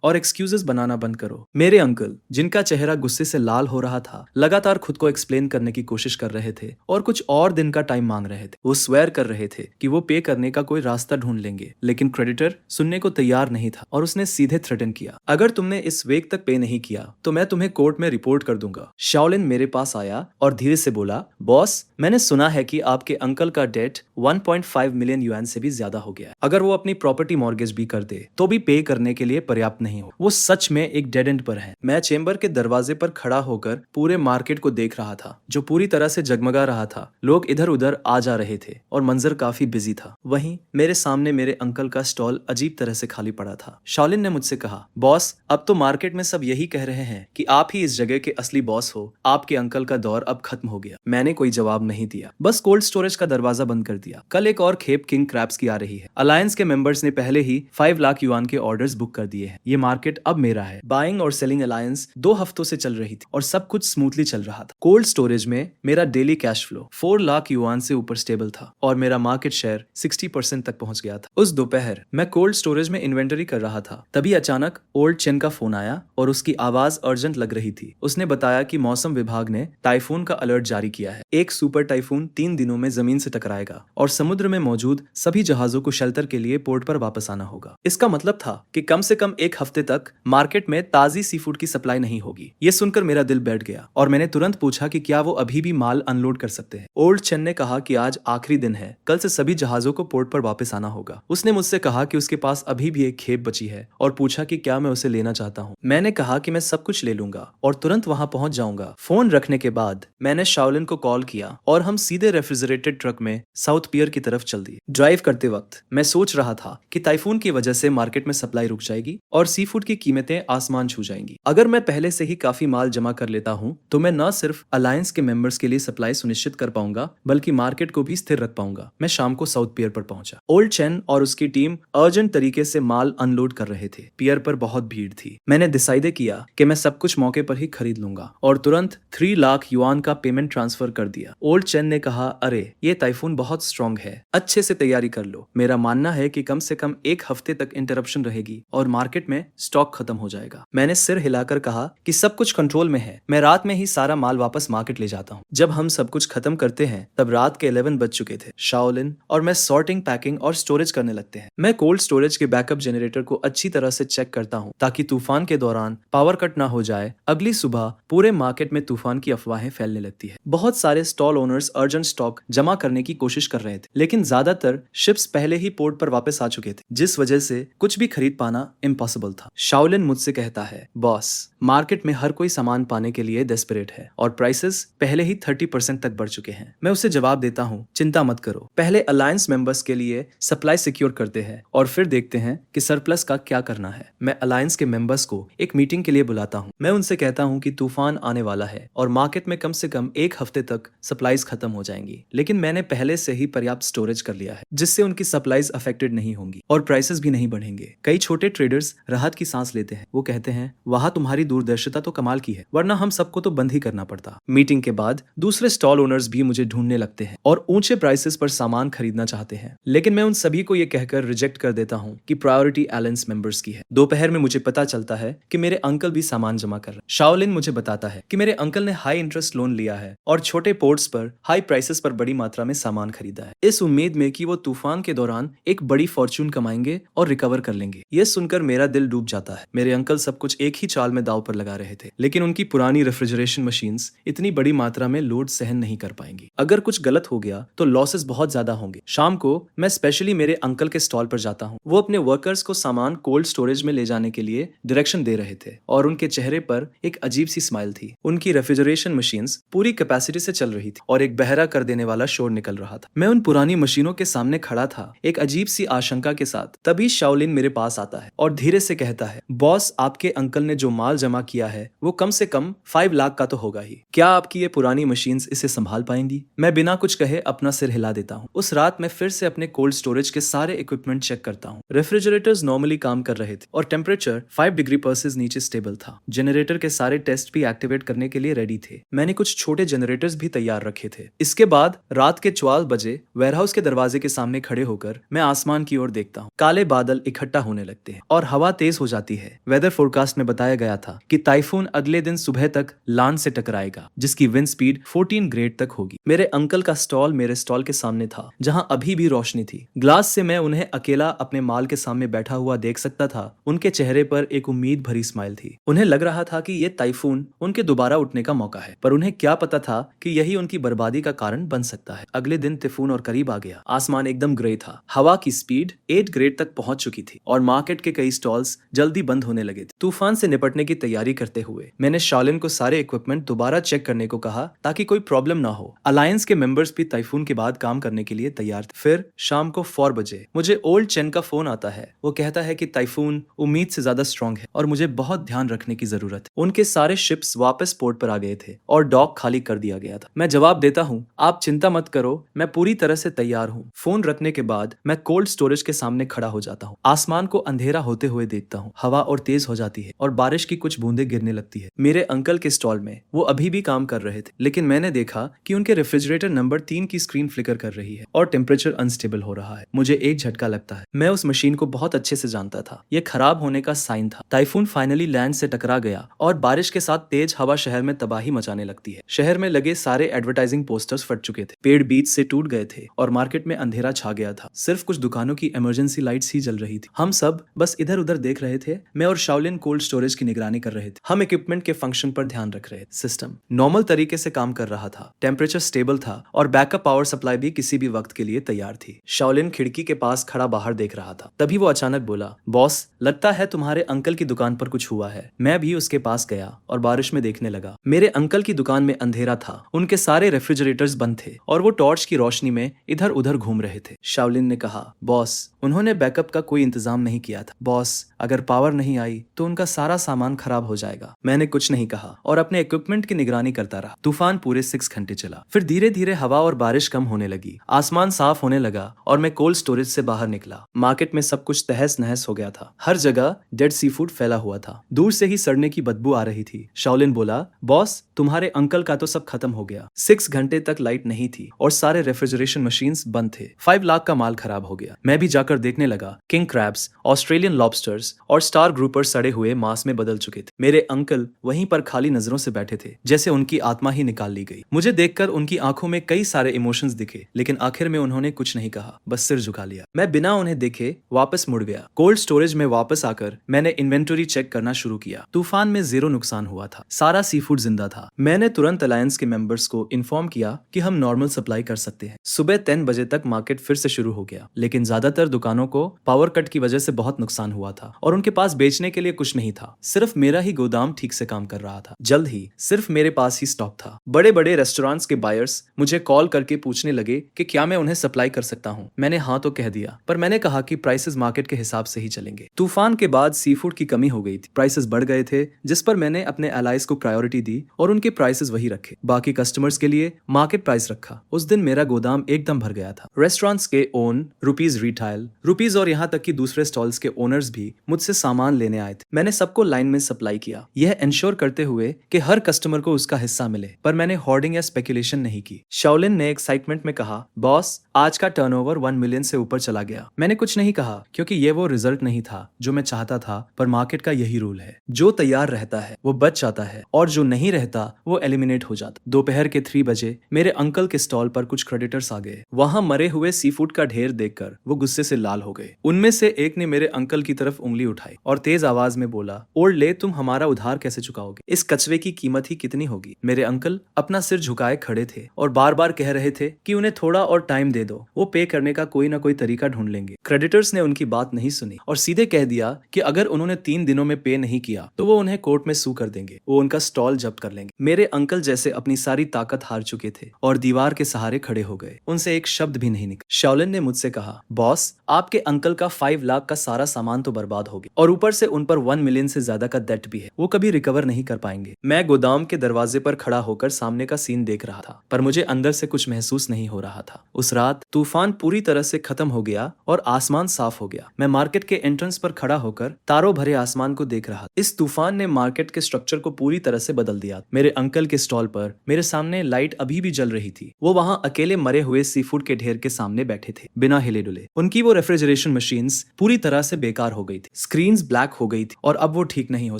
और एक्सक्यूजेस बनाना बंद करो। मेरे अंकल, जिनका चेहरा गुस्से से लाल हो रहा था, लगातार खुद को एक्सप्लेन करने की कोशिश कर रहे थे और कुछ और दिन का टाइम मांग रहे थे। वो स्वेयर कर रहे थे कि वो पे करने का कोई रास्ता ढूंढ लेंगे, लेकिन क्रेडिटर सुनने को तैयार नहीं था और उसने सीधे थ्रेटन किया, अगर तुमने इस वीक तक पे नहीं किया तो मैं तुम्हें कोर्ट में रिपोर्ट कर दूंगा। शाओलिन मेरे पास आया और धीरे से बोला, बॉस, मैंने सुना है कि आपके अंकल का डेट 1.5 मिलियन युआन से भी ज्यादा हो गया है। अगर वो अपनी प्रॉपर्टी मॉर्गेज भी कर दे तो भी पे करने के लिए पर्याप्त नहीं हो। वो सच में एक डेड एंड पर है। मैं चेंबर के दरवाजे पर खड़ा होकर पूरे मार्केट को देख रहा था, जो पूरी तरह से जगमगा रहा था। लोग इधर उधर आ जा रहे थे और मंजर काफी बिजी था। वहीं मेरे सामने मेरे अंकल का स्टॉल अजीब तरह से खाली पड़ा था। शाओलिन ने मुझसे कहा, बॉस, अब तो मार्केट में सब यही कह रहे हैं कि आप ही इस जगह के असली बॉस हो। आपके अंकल का दौर अब खत्म हो गया। मैंने कोई जवाब नहीं दिया, बस कोल्ड स्टोरेज का दरवाजा बंद कर दिया। कल एक और खेप किंग क्रैब्स की आ रही है। अलायंस के मेंबर्स ने पहले ही 5 लाख युआन के ऑर्डर्स बुक कर दिए हैं। ये मार्केट अब मेरा है। बाइंग और सेलिंग अलायंस 2 हफ्तों से चल रही थी और सब कुछ स्मूथली चल रहा था। कोल्ड स्टोरेज में मेरा daily cash flow 4 lakh yuan से ऊपर स्टेबल था और मेरा मार्केट शेयर 60% तक पहुंच गया था। उस दोपहर मैं कोल्ड स्टोरेज में इन्वेंटरी कर रहा था, तभी अचानक ओल्ड चेन का फोन आया और उसकी आवाज अर्जेंट लग रही थी। उसने बताया कि मौसम विभाग ने टाइफून का अलर्ट जारी किया है। एक सुपर टाइफून 3 दिनों में जमीन से टकराएगा और समुद्र में मौजूद सभी जहाजों को शेल्टर के लिए पोर्ट पर वापस आना होगा। इसका मतलब था कि कम से कम एक हफ्ते तक मार्केट में ताजी सी फूड की सप्लाई नहीं होगी। ये सुनकर मेरा दिल बैठ गया और मैंने तुरंत पूछा कि क्या वो अभी भी माल अनलोड कर सकते हैं। ओल्ड चेन ने कहा कि आज आखिरी दिन है, कल से सभी जहाजों को पोर्ट पर वापस आना होगा। उसने मुझसे कहा कि उसके पास अभी भी एक खेप बची है और पूछा कि क्या मैं उसे लेना चाहता हूँ। मैंने कहा कि मैं सब कुछ ले लूंगा और तुरंत वहां पहुंच जाऊंगा। फोन रखने के बाद मैंने शाओलिन को कॉल किया और हम सीधे रेफ्रिजरेटेड ट्रक में साउथ पियर की तरफ चल दिए। ड्राइव करते वक्त मैं सोच रहा था कि टाइफून की वजह से मार्केट में सप्लाई रुक जाएगी और सी फूड की कीमतें आसमान छू जाएंगी। अगर मैं पहले से ही काफी माल जमा कर लेता हूँ तो मैं न सिर्फ अलायंस के मेंबर्स के लिए सप्लाई सुनिश्चित कर पाऊंगा बल्कि मार्केट को भी स्थिर रख पाऊंगा। मैं शाम को साउथ पियर पर पहुंचा। ओल्ड चेन और उसकी टीम अर्जेंट तरीके से माल अनलोड कर रहे थे। पियर पर बहुत भीड़ थी। मैंने डिसाइड किया कि मैं सब कुछ मौके पर ही खरीद लूंगा और तुरंत 3 लाख युआन का पेमेंट ट्रांसफर कर दिया। ओल्ड चेन ने कहा, अरे ये टाइफून बहुत स्ट्रांग है, अच्छे से तैयारी कर लो। मेरा मानना है कि कम से कम एक हफ्ते तक इंटरप्शन रहेगी और मार्केट में स्टॉक खत्म हो जाएगा। मैंने सिर हिलाकर कहा कि सब कुछ कंट्रोल में है, मैं रात में ही सारा माल वापस मार्केट ले जाता हूँ। जब हम सब कुछ खत्म करते हैं तब रात के 11 बज चुके थे। शाओलिन और मैं सॉर्टिंग, पैकिंग और स्टोरेज करने लगते हैं। मैं कोल्ड स्टोरेज के बैकअप जनरेटर को अच्छी तरह से चेक करता हूँ ताकि तूफान के दौरान पावर कट ना हो जाए। अगली सुबह पूरे मार्केट में तूफान की अफवाहें फैलने लगती है। बहुत सारे स्टॉल ओनर्स अर्जेंट स्टॉक जमा करने की कोशिश कर रहे थे, लेकिन ज्यादातर शिप्स पहले ही पोर्ट पर वापस आ चुके थे, जिस वजह से कुछ भी खरीद पाना इम्पॉसिबल था। शाओलिन मुझसे कहता है, बॉस, मार्केट में हर कोई सामान पाने के लिए डेस्परेट है और प्राइसेस पहले ही 30% तक बढ़ चुके हैं। मैं उसे जवाब देता हूँ, चिंता मत करो, पहले अलायंस मेंबर्स के लिए सप्लाई सिक्योर करते हैं और फिर देखते हैं कि सरप्लस का क्या करना है। मैं अलायंस के मेंबर्स को एक मीटिंग के लिए बुलाता हूँ। मैं उनसे कहता हूँ कि तूफान आने वाला है और मार्केट में कम से कम एक हफ्ते तक सप्लाईज खत्म हो जाएंगी, लेकिन मैंने पहले से ही पर्याप्त स्टोरेज कर लिया है जिससे उनकी सप्लाईज अफेक्टेड नहीं होंगी और प्राइसेस भी नहीं बढ़ेंगे। कई छोटे ट्रेडर्स राहत की सांस लेते हैं। वो कहते हैं, वहां तुम्हारी दूरदर्शिता तो कमाल की है, वरना हम सबको तो बंद ही करना पड़ता। मीटिंग के बाद दूसरे स्टॉल ओनर्स भी मुझे ढूंढने लगते हैं और ऊंचे प्राइसेस पर सामान खरीदना चाहते हैं, लेकिन मैं उन सभी को ये कहकर रिजेक्ट कर देता हूँ कि प्रायोरिटी अलायंस मेंबर्स की है। दोपहर में मुझे पता चलता है कि मेरे अंकल भी सामान जमा कर रहे हैं। शाओलिन मुझे बताता है कि मेरे अंकल ने हाई इंटरेस्ट लोन लिया है और छोटे पोर्ट्स पर हाई प्राइसेस पर बड़ी मात्रा में सामान खरीदा है, इस उम्मीद में कि वो तूफान के दौरान एक बड़ी फॉर्चून कमाएंगे और रिकवर कर लेंगे। ये सुनकर मेरा दिल डूब जाता है। मेरे अंकल सब कुछ एक ही चाल में दाव पर लगा रहे थे, लेकिन उनकी पुरानी रेफ्रिजरेशन मशीन्स इतनी बड़ी मात्रा में लोड सहन नहीं कर पाएंगी। अगर कुछ गलत हो गया तो लॉसेस बहुत ज्यादा होंगे। शाम को मैं स्पेशली मेरे अंकल के स्टॉल पर जाता हूँ। वो अपने वर्कर्स को सामान कोल्ड स्टोरेज में ले जाने के लिए डायरेक्शन दे रहे थे और उनके चेहरे पर एक अजीब सी स्माइल थी। उनकी रेफ्रिजरेशन मशीन्स पूरी कैपेसिटी से चल रही थी और एक बहरा कर देने वाला शोर निकल रहा था। मैं उन पुरानी मशीनों के सामने खड़ा था, एक अजीब सी आशंका के साथ। तभी शाओलिन मेरे पास आता है और धीरे से कहता है, बॉस, आपके अंकल ने जो माल जमा किया है वो कम से कम 5 लाख का तो होगा ही। क्या आपकी ये पुरानी मशीन्स इसे संभाल पाएंगी? मैं बिना कुछ कहे अपना सिर हिला देता हूँ। उस रात मैं फिर से अपने कोल्ड स्टोरेज के सारे इक्विपमेंट चेक करता हूँ। रेफ्रिजरेटर्स नॉर्मली काम कर रहे थे और टेम्परेचर 5 डिग्री सेल्सियस नीचे स्टेबल था। जनरेटर के सारे टेस्ट भी एक्टिवेट करने के लिए रेडी थे। मैंने कुछ छोटे जनरेटर्स भी तैयार रखे थे। इसके बाद रात के 12 बजे वेयरहाउस के दरवाजे के सामने खड़े होकर मैं आसमान की ओर देखता हूँ। काले बादल इकट्ठा होने लगते हैं और हवा तेज हो जाती है। वेदर फोरकास्ट में बताया गया था कि टाइफून अगले दिन सुबह तक लान से टकराएगा, जिसकी विंड स्पीड 14 ग्रेड तक होगी। मेरे अंकल का स्टॉल मेरे स्टॉल के सामने था, जहां अभी भी रोशनी थी। ग्लास से मैं उन्हें अकेला अपने माल के सामने बैठा हुआ देख सकता था। उनके चेहरे पर एक उम्मीद भरी स्माइल थी। उन्हें लग रहा था कि ये टाइफून उनके दोबारा उठने का मौका है, पर उन्हें क्या पता था कि यही उनकी बर्बादी का कारण बन सकता है। अगले दिन टाइफून और करीब आ गया। आसमान एकदम ग्रे था। हवा की स्पीड 8 ग्रेड तक पहुंच चुकी थी और मार्केट के कई स्टॉल्स जल्दी बंद होने लगे थे। तूफान से निपटने की तैयारी करते हुए मैंने शाओलिन को सारे इक्विपमेंट दोबारा चेक करने को कहा ताकि कोई प्रॉब्लम ना हो। अलायंस के मेंबर्स भी टाइफून के बाद काम करने के लिए तैयार थे। फिर शाम को 4 बजे मुझे ओल्ड चेन का फोन आता है। वो कहता है कि टाइफून उम्मीद से ज्यादा स्ट्रांग है और मुझे बहुत ध्यान रखने की जरूरत है। उनके सारे शिप्स वापस पोर्ट पर आ गए थे और डॉक खाली कर दिया गया था। मैं जवाब देता हूँ, आप चिंता मत करो, मैं पूरी तरह से तैयार हूँ। फोन रखने के बाद मैं कोल्ड स्टोरेज के सामने खड़ा हो जाता हूँ। आसमान को अंधेरा होते हुए देखता हूँ। हवा और तेज हो जाती है और बारिश की कुछ बूंदें गिरने लगती है। मेरे अंकल के स्टॉल में वो अभी भी काम कर रहे थे, लेकिन मैंने देखा कि उनके रेफ्रिजरेटर नंबर 3 की स्क्रीन फ्लिकर कर रही है और टेम्परेचर अनस्टेबल हो रहा है। मुझे एक झटका लगता है। मैं उस मशीन को बहुत अच्छे से जानता था। यह खराब होने का साइन था। टाइफून फाइनली लैंड से टकरा गया और बारिश बारिश के साथ तेज हवा शहर में तबाही मचाने लगती है। शहर में लगे सारे एडवर्टाइजिंग पोस्टर्स फट चुके थे, पेड़ बीच से टूट गए थे और मार्केट में अंधेरा छा गया था। सिर्फ कुछ दुकानों की इमरजेंसी लाइट्स ही जल रही थी। हम सब बस इधर उधर देख रहे थे। मैं और शाओलिन कोल्ड स्टोरेज की निगरानी कर रहे थे। हम इक्विपमेंट के फंक्शन पर ध्यान रख रहे थे। सिस्टम नॉर्मल तरीके से काम कर रहा था, टेम्परेचर स्टेबल था और बैकअप पावर सप्लाई भी किसी भी वक्त के लिए तैयार थी। शाओलिन खिड़की के पास खड़ा बाहर देख रहा था। तभी वो अचानक बोला, बॉस, लगता है तुम्हारे अंकल की दुकान पर कुछ हुआ है। मैं भी उसके पास गया और बारिश में देखने लगा। मेरे अंकल की दुकान में अंधेरा था, उनके सारे रेफ्रिजरेटर्स बंद थे और वो टॉर्च की रोशनी में इधर उधर घूम रहे थे। शाओलिन ने कहा, बॉस, उन्होंने बैकअप का कोई इंतजाम नहीं किया था। बॉस, अगर पावर नहीं आई तो उनका सारा सामान खराब हो जाएगा। मैंने कुछ नहीं कहा और अपने इक्विपमेंट की निगरानी करता रहा। तूफान पूरे 6 घंटे चला। फिर धीरे धीरे हवा और बारिश कम होने लगी। आसमान साफ होने लगा और मैं कोल्ड स्टोरेज से बाहर निकला। मार्केट में सब कुछ तहस नहस हो गया था। हर जगह डेड सी फूड फैला हुआ था। दूर से ही सड़ने की बदबू आ रही थी। शाओलिन बोला, बॉस, तुम्हारे अंकल का तो सब खत्म हो गया। 6 घंटे तक लाइट नहीं थी और सारे रेफ्रिजरेशन मशीन्स बंद थे। 5 लाख का माल खराब हो गया। मैं भी जाकर देखने लगा। किंग क्रैब्स, ऑस्ट्रेलियन लॉबस्टर्स और स्टार ग्रुपर सड़े हुए मांस में बदल चुके थे। मेरे अंकल वहीं पर खाली नजरों से बैठे थे, जैसे उनकी आत्मा ही निकाल ली गई। मुझे देखकर उनकी आंखों में कई सारे इमोशंस दिखे, लेकिन आखिर में उन्होंने कुछ नहीं कहा, बस सिर झुका लिया। मैं बिना उन्हें देखे वापस मुड़ गया। कोल्ड स्टोरेज में वापस आकर मैंने इन्वेंटरी चेक करना शुरू किया। तूफान में 0 नुकसान हुआ था। सारा सी फूड जिंदा था। मैंने तुरंत अलायंस के मेंबर्स को इन्फॉर्म किया कि हम नॉर्मल सप्लाई कर सकते हैं। सुबह 10 बजे तक मार्केट फिर से शुरू हो गया, लेकिन ज्यादातर दुकानों को पावर कट की वजह से बहुत नुकसान हुआ था और उनके पास बेचने के लिए कुछ नहीं था। सिर्फ मेरा ही गोदाम ठीक से काम कर रहा था। जल्द ही सिर्फ मेरे पास ही स्टॉक था। बड़े बड़े रेस्टोरेंट्स के बायर्स मुझे कॉल करके पूछने लगे कि क्या मैं उन्हें सप्लाई कर सकता हूँ। मैंने हाँ तो कह दिया, पर मैंने कहा कि प्राइसेस मार्केट के हिसाब से ही चलेंगे। तूफान के बाद सी फूड की कमी हो गई थी। प्राइसेस बढ़ गए थे, जिस पर मैंने अपने एलाइज को प्रायोरिटी दी और उनके प्राइसेस वही रखे। बाकी कस्टमर्स के लिए मार्केट प्राइस रखा। उस दिन मेरा गोदाम एकदम भर गया था। रेस्टोरेंट्स के ओन रुपीज, रिटेल रुपीज और यहाँ तक कि दूसरे स्टॉल्स के ओनर्स भी मुझसे सामान लेने आए थे। मैंने सबको लाइन में सप्लाई किया, यह इंश्योर करते हुए कि हर कस्टमर को उसका हिस्सा मिले, पर मैंने होर्डिंग या स्पेकुलेशन नहीं की। शाओलिन ने एक्साइटमेंट में कहा, बॉस, आज का टर्नओवर 1 मिलियन से ऊपर चला गया। मैंने कुछ नहीं कहा क्योंकि ये वो रिजल्ट नहीं था जो मैं चाहता था, पर मार्केट का यही रूल है। जो तैयार रहता है वो बच जाता है और जो नहीं रहता वो एलिमिनेट हो जाता। दोपहर के 3 बजे मेरे अंकल के स्टॉल पर कुछ क्रेडिटर्स आ गए। वहां मरे हुए सी फूड का ढेर देखकर वो गुस्से से लाल हो गए। उनमें से एक ने मेरे अंकल की तरफ उंगली उठाई और तेज आवाज में बोला, ओल्ड ले, तुम हमारा उधार कैसे चुकाओगे? इस कचरे की कीमत ही कितनी होगी? मेरे अंकल अपना सिर झुकाए खड़े थे और बार बार कह रहे थे कि उन्हें थोड़ा और टाइम दे दो, वो पे करने का कोई ना कोई तरीका ढूंढ लेंगे। क्रेडिटर्स ने उनकी बात नहीं सुनी और सीधे कह दिया कि अगर उन्होंने 3 दिनों में पे नहीं किया तो वो उन्हें कोर्ट में सू कर देंगे, वो उनका स्टॉल जब्त कर लेंगे। मेरे अंकल जैसे अपनी सारी ताकत हार चुके थे और दीवार के सहारे खड़े हो गए। उनसे एक शब्द भी नहीं निकला। शाओलिन ने मुझसे कहा, बॉस, आपके अंकल का 5 लाख का सारा सामान तो बर्बाद हो गया और ऊपर से उन पर 1 मिलियन से ज्यादा का डेट भी है। वो कभी रिकवर नहीं कर पाएंगे। मैं गोदाम के दरवाजे पर खड़ा होकर सामने का सीन देख रहा था, पर मुझे अंदर से कुछ महसूस नहीं हो रहा था। उस रात तूफान पूरी तरह से खत्म हो गया और आसमान साफ हो गया। मैं मार्केट के एंट्रेंस पर खड़ा होकर तारों भरे आसमान को देख रहा। इस तूफान ने मार्केट के स्ट्रक्चर को पूरी तरह से बदल दिया। मेरे अंकल के स्टॉल पर मेरे सामने लाइट अभी भी जल रही थी। वो वहां अकेले मरे हुए सी फूड के ढेर के सामने बैठे थे, बिना हिले डुले। उनकी वो रेफ्रिजरेशन मशीन्स पूरी तरह से बेकार हो गई थी। स्क्रीन्स ब्लैक हो गई थी और अब वो ठीक नहीं हो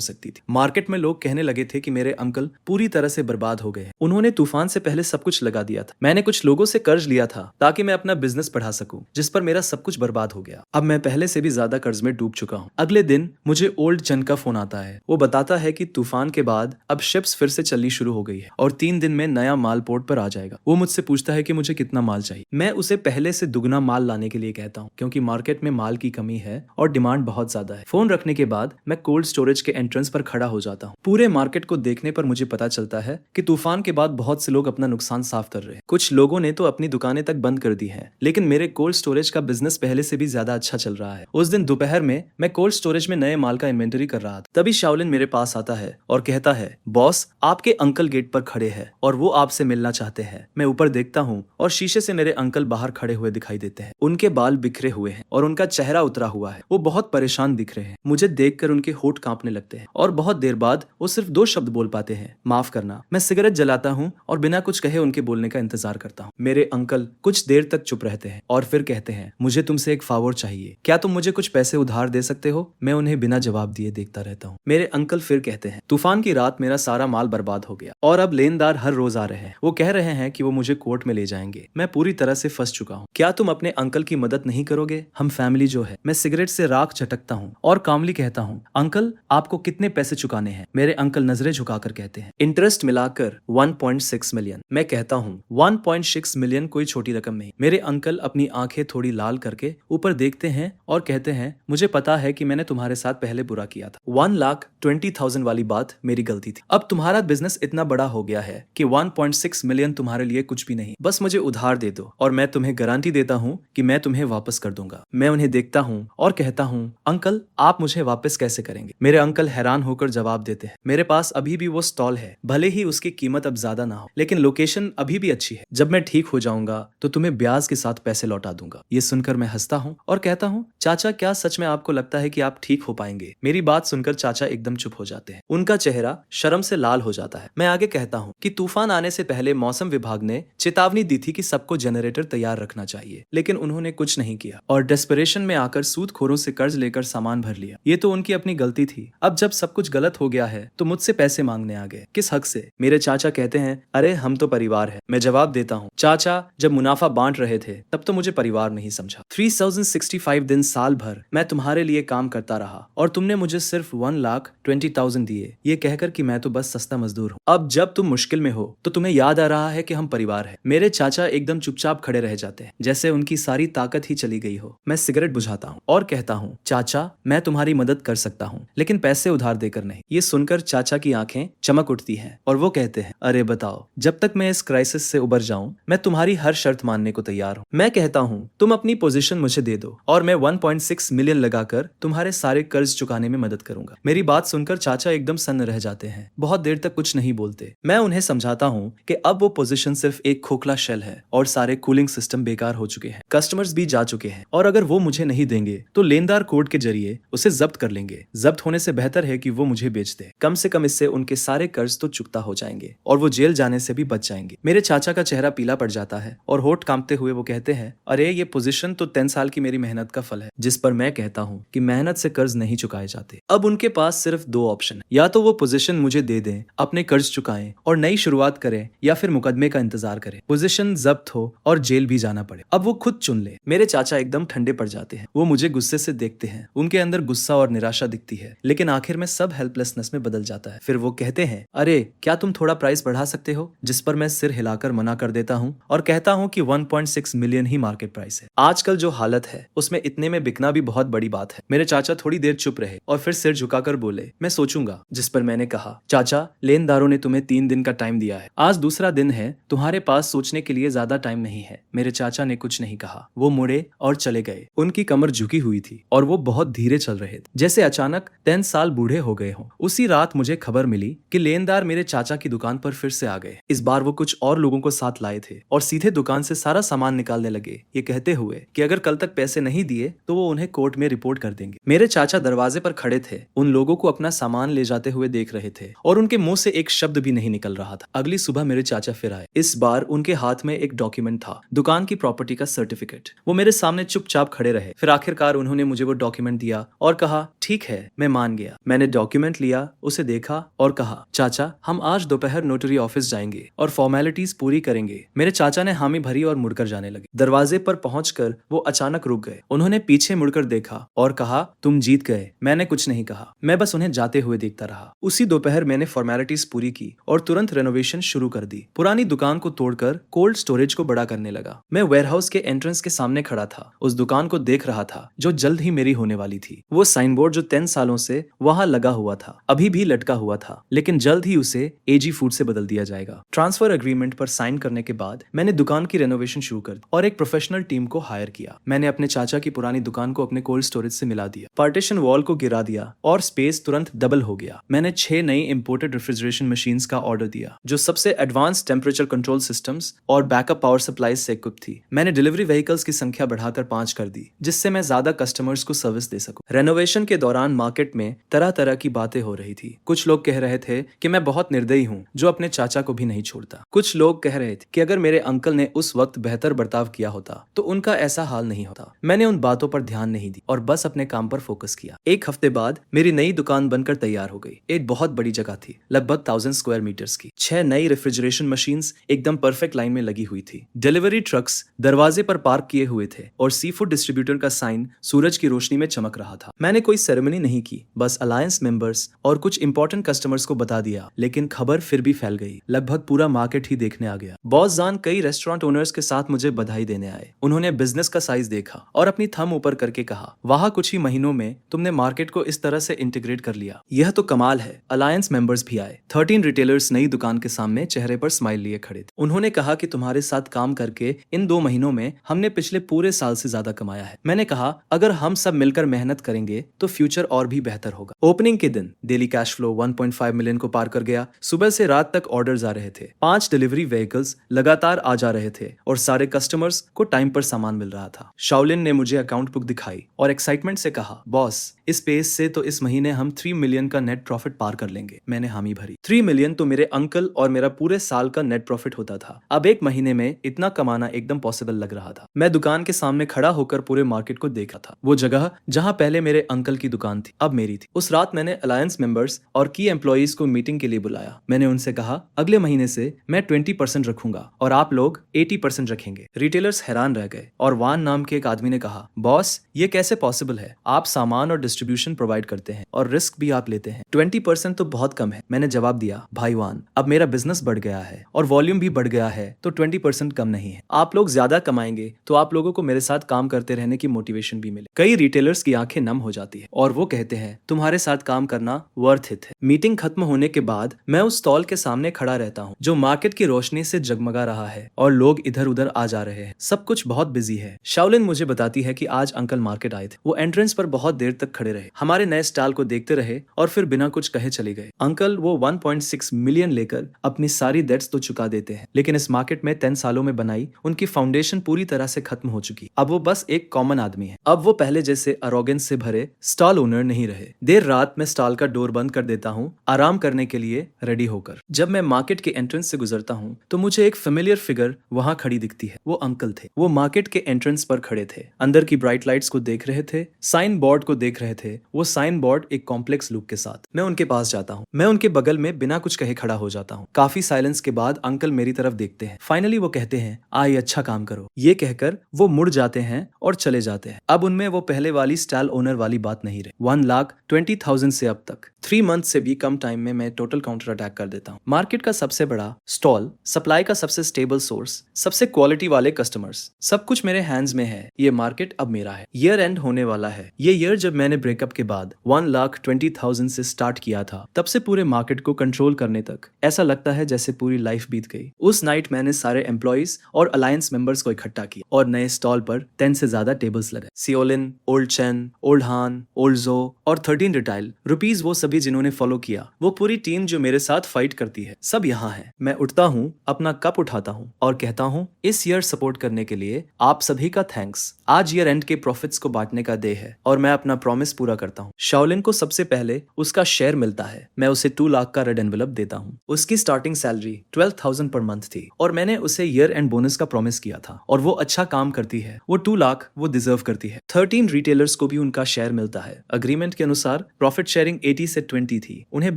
सकती थी। मार्केट में लोग कहने लगे थे कि मेरे अंकल पूरी तरह से बर्बाद हो गए हैं। उन्होंने तूफान से पहले सब कुछ लगा दिया था। मैंने कुछ लोगों से कर्ज लिया था ताकि मैं अपना बिजनेस बढ़ा सकूं, जिस पर मेरा सब कुछ बर्बाद हो गया। अब मैं पहले से भी ज्यादा कर्ज में डूब चुका हूँ। अगले दिन मुझे ओल्ड चन का फोन आता है। वो बताता है कि तूफान के बाद अब शिप्स फिर से चलनी शुरू हो गई है और 3 दिन में नया माल पोर्ट पर आ जाएगा। वो मुझसे पूछता है कि मुझे कितना माल चाहिए। मैं उसे पहले से दुगना माल लाने के लिए कहता हूँ, क्योंकि मार्केट में माल की कमी है और डिमांड बहुत ज्यादा है। फोन रखने के बाद मैं कोल्ड स्टोरेज के एंट्रेंस पर खड़ा हो जाता हूँ। पूरे मार्केट को देखने पर मुझे पता चलता है कि तूफान के बाद बहुत से लोग अपना नुकसान साफ कर रहे हैं। कुछ लोगों ने तो अपनी दुकानें तक बंद कर दी है, लेकिन मेरे कोल्ड स्टोरेज का बिजनेस पहले से भी ज्यादा अच्छा चल रहा है। उस दिन दोपहर में मैं कोल्ड स्टोरेज में नए माल का इन्वेंटरी कर रहा था। तभी शाओलिन मेरे पास आता है और कहता है, बॉस, आपके अंकल गेट पर खड़े हैं और वो आपसे मिलना चाहते हैं। मैं ऊपर देखता हूँ और शीशे से मेरे अंकल बाहर खड़े हुए दिखाई देते हैं। उनके बाल बिखरे हुए हैं और उनका चेहरा उतरा हुआ है। वो बहुत परेशान दिख रहे हैं। मुझे देखकर उनके होंठ कांपने लगते हैं और बहुत देर बाद वो सिर्फ 2 शब्द बोल पाते हैं, माफ करना। मैं सिगरेट जलाता हूँ और बिना कुछ कहे उनके बोलने का इंतजार करता हूँ। मेरे अंकल कुछ देर तक चुप रहते हैं और फिर कहते हैं, मुझे तुमसे एक फावर चाहिए, क्या तुम मुझे कुछ पैसे उधार दे सकते हो? मैं उन्हें बिना जवाब दिए देखता रहता हूँ। मेरे अंकल फिर कहते हैं, हैं, तूफान की रात मेरा सारा माल बर्बाद हो गया और अब लेनदार हर रोज आ रहे हैं। वो कह रहे हैं कि वो मुझे कोर्ट में ले जाएंगे। मैं पूरी तरह से फंस चुका हूँ। क्या तुम अपने अंकल की मदद नहीं करोगे? हम फैमिली जो है। मैं सिगरेट से राख झटकता हूँ और कामली कहता हूँ, अंकल आपको कितने पैसे चुकाने हैं? मेरे अंकल नजरें झुकाकर कहते हैं, इंटरेस्ट मिलाकर 1.6 मिलियन। मैं कहता हूँ 1.6 मिलियन कोई छोटी रकम नहीं। मेरे अंकल अपनी आंखें थोड़ी लाल करके ऊपर देखते हैं और कहते हैं, मुझे पता है कि मैंने तुम्हारे साथ पहले बुरा किया था। 1,20,000 वाली बात मेरी गलती थी। अब तुम्हारा बिजनेस इतना बड़ा हो गया है कि 1.6 मिलियन तुम्हारे लिए कुछ भी नहीं। बस मुझे उधार दे दो और मैं तुम्हें गारंटी देता हूँ कि मैं तुम्हें वापस कर दूंगा। मैं उन्हें देखता हूँ और कहता हूँ, अंकल आप मुझे वापस कैसे करेंगे? मेरे अंकल हैरान होकर जवाब देते हैं, मेरे पास अभी भी वो स्टॉल है, भले ही उसकी कीमत अब ज्यादा ना हो, लेकिन लोकेशन अभी भी अच्छी है। जब मैं ठीक हो जाऊंगा तो तुम्हें ब्याज के साथ पैसे लौटा दूंगा। ये सुनकर मैं हंसता हूँ और कहता हूँ, चाचा क्या सच में आपको लगता है कि आप ठीक हो पाएंगे? मेरी बात सुनकर चाचा एकदम चुप हो जाते हैं। उनका चेहरा शर्म से लाल हो जाता है। मैं आगे कहता हूँ कि तूफान आने से पहले मौसम विभाग ने चेतावनी दी थी कि सबको जनरेटर तैयार रखना चाहिए, लेकिन उन्होंने कुछ नहीं किया और डेस्परेशन में आकर सूदखोरों से कर्ज लेकर सामान भर लिया। ये तो उनकी अपनी गलती थी। अब जब सब कुछ गलत हो गया है तो मुझसे पैसे मांगने आ गए। किस हक से? मेरे चाचा कहते हैं, अरे हम तो परिवार है। मैं जवाब देता हूँ, चाचा जब मुनाफा बांट रहे थे तब तो मुझे परिवार नहीं समझा। 3065 दिन साल भर मैं तुम्हारे लिए काम करता रहा और तुमने मुझे सिर्फ 1,20,000 दिए, ये कहकर कि मैं तो बस सस्ता मजदूर हूँ। अब जब तुम मुश्किल में हो तो तुम्हें याद आ रहा है कि हम परिवार है। मेरे चाचा एकदम चुपचाप खड़े रह जाते हैं, जैसे उनकी सारी ताकत ही चली गई हो। मैं सिगरेट बुझाता हूँ और कहता हूँ, चाचा मैं तुम्हारी मदद कर सकता हूँ, लेकिन पैसे उधार देकर नहीं। ये सुनकर चाचा की आंखें चमक उठती हैं और वो कहते हैं, अरे बताओ, जब तक मैं इस क्राइसिस से उबर जाऊं मैं तुम्हारी हर शर्त मानने को तैयार हूँ। मैं कहता हूँ, तुम अपनी पोजीशन मुझे दे दो और मैं 1.6 मिलियन लगाकर तुम्हारे सारे कर्ज चुकाने में मदद करूंगा। मेरी बात सुनकर चाचा एकदम सन्न रह जाते हैं, बहुत देर तक कुछ नहीं बोलते। मैं उन्हें समझाता हूँ कि अब वो पोजीशन सिर्फ एक खोखला शेल है और सारे कूलिंग सिस्टम बेकार हो चुके हैं, कस्टमर्स भी जा चुके हैं और अगर वो मुझे नहीं देंगे तो लेनदार कोर्ट के जरिए उसे जब्त कर लेंगे। जब्त होने से बेहतर है कि वो मुझे बेच दे। कम से कम इससे उनके सारे कर्ज तो चुकता हो जाएंगे और वो जेल जाने से भी बच जाएंगे। मेरे चाचा का चेहरा पीला पड़ जाता है और होठ कांपते हुए वो कहते हैं, अरे ये पोजीशन तो 10 साल की मेरी मेहनत का फल है। जिस पर मैं कहता हूँ कि मेहनत से कर्ज नहीं चुकाए जाते। अब उनके पास सिर्फ दो ऑप्शन है, या तो वो पोजीशन मुझे दे दें, अपने कर्ज चुकाएं और नई शुरुआत करें, या फिर मुकदमे का इंतजार करें, पोजीशन जब्त हो और जेल भी जाना पड़े। अब वो खुद चुन ले। मेरे चाचा एकदम ठंडे पड़ जाते हैं। वो मुझे गुस्से से देखते हैं, उनके अंदर गुस्सा और निराशा दिखती है, लेकिन आखिर में सब हेल्पलेसनेस में बदल जाता है। फिर वो कहते हैं, अरे क्या तुम थोड़ा प्राइस बढ़ा सकते हो? जिस पर मैं सिर हिलाकर मना कर देता हूँ और कहता हूँ कि 1.6 मिलियन ही मार्केट प्राइस है। आजकल जो हालत है उसमें इतने में बिकना भी बहुत बड़ी बात है। मेरे चाचा थोड़ी देर चुप रहे और फिर सिर झुकाकर बोले, मैं सोचूंगा। जिस पर मैंने कहा, चाचा लेनदारों ने तुम्हें 3 दिन का टाइम दिया है, आज दूसरा दिन है, तुम्हारे पास सोचने के लिए ज्यादा टाइम नहीं है। मेरे चाचा ने कुछ नहीं कहा, वो मुड़े और चले गए। उनकी कमर झुकी हुई थी और वो बहुत धीरे चल रहे थे, जैसे अचानक 10 साल बूढ़े हो गए हों। उसी रात मुझे खबर मिली कि लेनदार मेरे चाचा की दुकान पर फिर से आ गए। इस बार वो कुछ और लोगों को साथ लाए थे और सीधे दुकान से सारा सामान निकालने लगे, ये कहते हुए कि अगर कल तक पैसे नहीं दिए तो वो उन्हें कोर्ट में रिपोर्ट कर देंगे। मेरे चाचा दरवाजे पर खड़े थे, उन लोगों को अपना सामान ले जाते हुए देख रहे थे और उनके मुंह से एक शब्द भी नहीं निकल रहा था। अगली सुबह मेरे चाचा फिर आए। इस बार उनके हाथ में एक डॉक्यूमेंट था, दुकान की प्रॉपर्टी का सर्टिफिकेट। वो मेरे सामने चुपचाप खड़े रहे। फिर आखिरकार उन्होंने मुझे वो डॉक्यूमेंट दिया और कहा, ठीक है मैं मान गया। मैंने डॉक्यूमेंट लिया, उसे देखा और कहा, चाचा हम आज दोपहर नोटरी ऑफिस जाएंगे और फॉर्मेलिटीज पूरी करेंगे। मेरे चाचा ने हामी भरी और मुड़कर जाने लगे। दरवाजे पर पहुंचकर वो अचानक रुक गए। उन्होंने पीछे मुड़कर देखा और कहा, तुम जीत गए। मैंने कुछ नहीं कहा, मैं बस उन्हें जाते हुए देखता रहा। उसी दोपहर मैंने फॉर्मेलिटीज पूरी की और तुरंत रेनोवेशन शुरू कर दी। पुरानी दुकान को तोड़कर कोल्ड स्टोरेज को बड़ा करने लगा। मैं वेयरहाउस के एंट्रेंस के सामने खड़ा था, उस दुकान को देख रहा था जो जल्द ही मेरी होने वाली थी। वो साइन बोर्ड जो 10 सालों से वहां लगा हुआ था अभी भी लटका हुआ था, लेकिन जल्द ही उसे एजी फूड से बदल दिया जाएगा। ट्रांसफर एग्रीमेंट पर साइन करने के बाद मैंने दुकान की रेनोवेशन शुरू कर दी और एक प्रोफेशनल टीम को हायर किया। मैंने अपने चाचा की पुरानी दुकान को अपने कोल्ड स्टोरेज से मिला दिया, पार्टीशन वॉल को गिरा दिया और स्पेस तुरंत डबल हो गया। मैंने 6 नई इंपोर्टेड रेफ्रिजरेशन मशीन्स का ऑर्डर दिया जो सबसे एडवांस टेम्परेचर कंट्रोल सिस्टम्स और बैकअप पावर सप्लाईज से इक्विप थी। मैंने डिलीवरी व्हीकल्स की संख्या बढ़ाकर 5 कर दी, जिससे मैं ज्यादा कस्टमर्स को सर्विस दे सकूं। रेनोवेशन के दौरान मार्केट में तरह तरह की बातें हो रही थी। कुछ लोग कह रहे थे कि मैं बहुत निर्दयी हूँ जो अपने चाचा को भी नहीं छोड़ता। कुछ लोग कह रहे थे कि अगर मेरे अंकल ने उस वक्त बेहतर बर्ताव किया होता तो उनका ऐसा हाल नहीं होता। मैंने उन बातों पर ध्यान नहीं दी और बस अपने काम पर फोकस किया। एक हफ्ते बाद मेरी नई दुकान बनकर तैयार हो गई। गई। एक बहुत बड़ी जगह थी, लगभग 1000 स्क्वायर मीटर्स की। 6 नई रेफ्रिजरेशन मशीन्स एकदम परफेक्ट लाइन में लगी हुई थी। डिलीवरी ट्रक्स दरवाजे पर पार्क किए हुए थे और सी फूड डिस्ट्रीब्यूटर का साइन सूरज की रोशनी में चमक रहा था। मैंने कोई सेरेमनी नहीं की, बस अलायंस मेंबर्स और कुछ इंपॉर्टेंट कस्टमर्स को बता दिया, लेकिन खबर फिर भी फैल गई। लगभग पूरा मार्केट ही देखने आ गया। बॉस जान कई रेस्टोरेंट ओनर्स के साथ मुझे बधाई देने आए। उन्होंने बिजनेस का साइज देखा और अपनी थंब ऊपर करके कहा, वाह, कुछ ही महीनों में तुमने मार्केट को इस तरह से इंटीग्रेट कर लिया। यह तो कमाल है। अलायंस मेंबर्स भी आए। 13 रिटेलर्स नई दुकान के सामने चेहरे पर स्माइल लिए खड़े थे। उन्होंने कहा कि तुम्हारे साथ काम करके इन 2 महीनों में हमने पिछले पूरे साल से ज्यादा कमाया है। मैंने कहा, अगर हम सब मिलकर मेहनत करेंगे तो फ्यूचर और भी बेहतर होगा। ओपनिंग के दिन डेली कैश फ्लो 1.5 मिलियन को पार कर गया। सुबह से रात तक ऑर्डर्स आ रहे थे। 5 डिलीवरी व्हीकल्स लगातार आ जा रहे थे और सारे कस्टमर्स को टाइम पर सामान मिल रहा था। शाओलिन ने मुझे अकाउंट बुक दिखाई और एक्साइटमेंट से कहा, बॉस, इस पेस से तो इस महीने हम 3 मिलियन का नेट प्रॉफिट पार कर लेंगे। मैंने हामी भरी। 3 मिलियन तो मेरे अंकल और मेरा पूरे साल का नेट प्रॉफिट होता था। अब एक महीने में इतना कमाना एकदम पॉसिबल लग रहा था। मैं दुकान के सामने खड़ा होकर पूरे मार्केट को देखा था। वो जगह जहां पहले मेरे अंकल की दुकान थी, अब मेरी थी। उस रात मैंने अलायंस मेंबर्स और की एम्प्लॉइज को मीटिंग के लिए बुलाया। मैंने उनसे कहा, अगले महीने से मैं 20% रखूंगा और आप लोग 80% रखेंगे। रिटेलर्स हैरान रह गए और वान नाम के एक आदमी ने कहा, बॉस, ये कैसे पॉसिबल है? आप सामान और डिस्ट्रीब्यूशन प्रोवाइड करते हैं और रिस्क भी आप लेते हैं। 20% तो बहुत कम है। मैंने जवाब दिया, भाई वान, अब मेरा बिजनेस बढ़ गया है और वॉल्यूम भी बढ़ गया है, तो 20% कम नहीं है। आप लोग ज्यादा कमाएंगे तो आप लोगों को मेरे साथ काम करते रहने की मोटिवेशन भी मिले। कई रिटेलर्स की आंखें नम हो जाती है और वो कहते हैं, तुम्हारे साथ काम करना वर्थ इट है। मीटिंग खत्म होने के बाद मैं उस स्टॉल के सामने खड़ा रहता हूँ जो मार्केट की रोशनी से जगमगा रहा है और लोग इधर उधर आ जा रहे हैं। सब कुछ बहुत बिजी है। शाओलिन मुझे बताती है कि आज अंकल मार्केट आए थे। वो एंट्रेंस पर बहुत देर तक खड़े रहे, हमारे नए स्टॉल को देखते रहे और फिर बिना कुछ कहे चले गए। अंकल वो 1.6 मिलियन लेकर अपनी सारी डेट्स तो चुका देते हैं, लेकिन इस मार्केट में 10 सालों में बनाई उनकी फाउंडेशन पूरी तरह से खत्म हो चुकी। अब वो बस एक कॉमन आदमी है। अब वो पहले जैसे अरोगेंस से भरे स्टॉल ओनर नहीं रहे। देर रात में स्टॉल का डोर बंद कर देता हूँ, आराम करने के लिए रेडी होकर। जब मैं मार्केट के एंट्रेंस से गुजरता हूँ तो मुझे एक फेमिलियर फिगर वहाँ खड़ी दिखती है। वो अंकल थे। वो मार्केट के एंट्रेंस पर खड़े थे, अंदर की ब्राइट लाइट्स को देख रहे थे, साइन बोर्ड को देख रहे थे। वो साइन बोर्ड एक कॉम्प्लेक्स लुक के साथ। मैं उनके पास जाता हूँ। मैं उनके बगल में बिना कुछ कहे खड़ा हो जाता हूँ। काफी साइलेंस के बाद अंकल मेरी तरफ देखते हैं। फाइनली वो कहते हैं, आई, अच्छा काम करो। ये कहकर वो मुड़ जाते हैं और चले जाते हैं। अब उनमें वो पहले वाली स्टॉल ओनर वाली बात नहीं रही। 1,20,000 से अब तक 3 मंथ से भी कम टाइम में मैं टोटल काउंटर अटैक कर देता हूँ। मार्केट का सबसे बड़ा स्टॉल, सप्लाई का सबसे स्टेबल सोर्स, सबसे क्वालिटी वाले कस्टमर्स, सब कुछ मेरे हैंड्स में है। ये मार्केट अब मेरा है। ईयर एंड होने वाला है। ये ईयर जब मैंने ब्रेकअप के बाद 1,20,000 से स्टार्ट किया था, तब से पूरे मार्केट को कंट्रोल करने तक ऐसा लगता है जैसे पूरी लाइफ बीत गई। उस नाइट मैंने सारे एम्प्लॉइज और अलायंस मेंबर्स को इकट्ठा किया और नए स्टॉल पर 10 से ज्यादा टेबल्स लगाए। सियोलिन, ओल्ड चेन, ओल्ड हान, ओल्ड जो और 13 रिटाइल रुपीज, वो सभी जिन्होंने फॉलो किया, वो पूरी टीम जो मेरे साथ फाइट करती है, सब यहाँ है। मैं उठता हूँ, अपना कप उठाता हूँ और कहता हूँ, इस ईयर सपोर्ट करने के लिए आप सभी का थैंक्स। आज ईयर एंड के प्रॉफिट्स को बांटने का डे है और मैं अपना प्रॉमिस पूरा करता हूँ। शाओलिन को सबसे पहले उसका शेयर मिलता है। मैं उसे 2 लाख का रेड एनवेलप देता हूँ। उसकी स्टार्टिंग सैलरी 12,000 पर मंथ थी और मैंने उसे ईयर एंड बोनस का प्रॉमिस किया था और वो अच्छा काम करती है। वो 2 लाख वो डिजर्व करती है। 13 रिटेलर्स को भी उनका शेयर मिलता है। अग्रीमेंट के अनुसार प्रॉफिट शेयरिंग 80 से 20 थी। उन्हें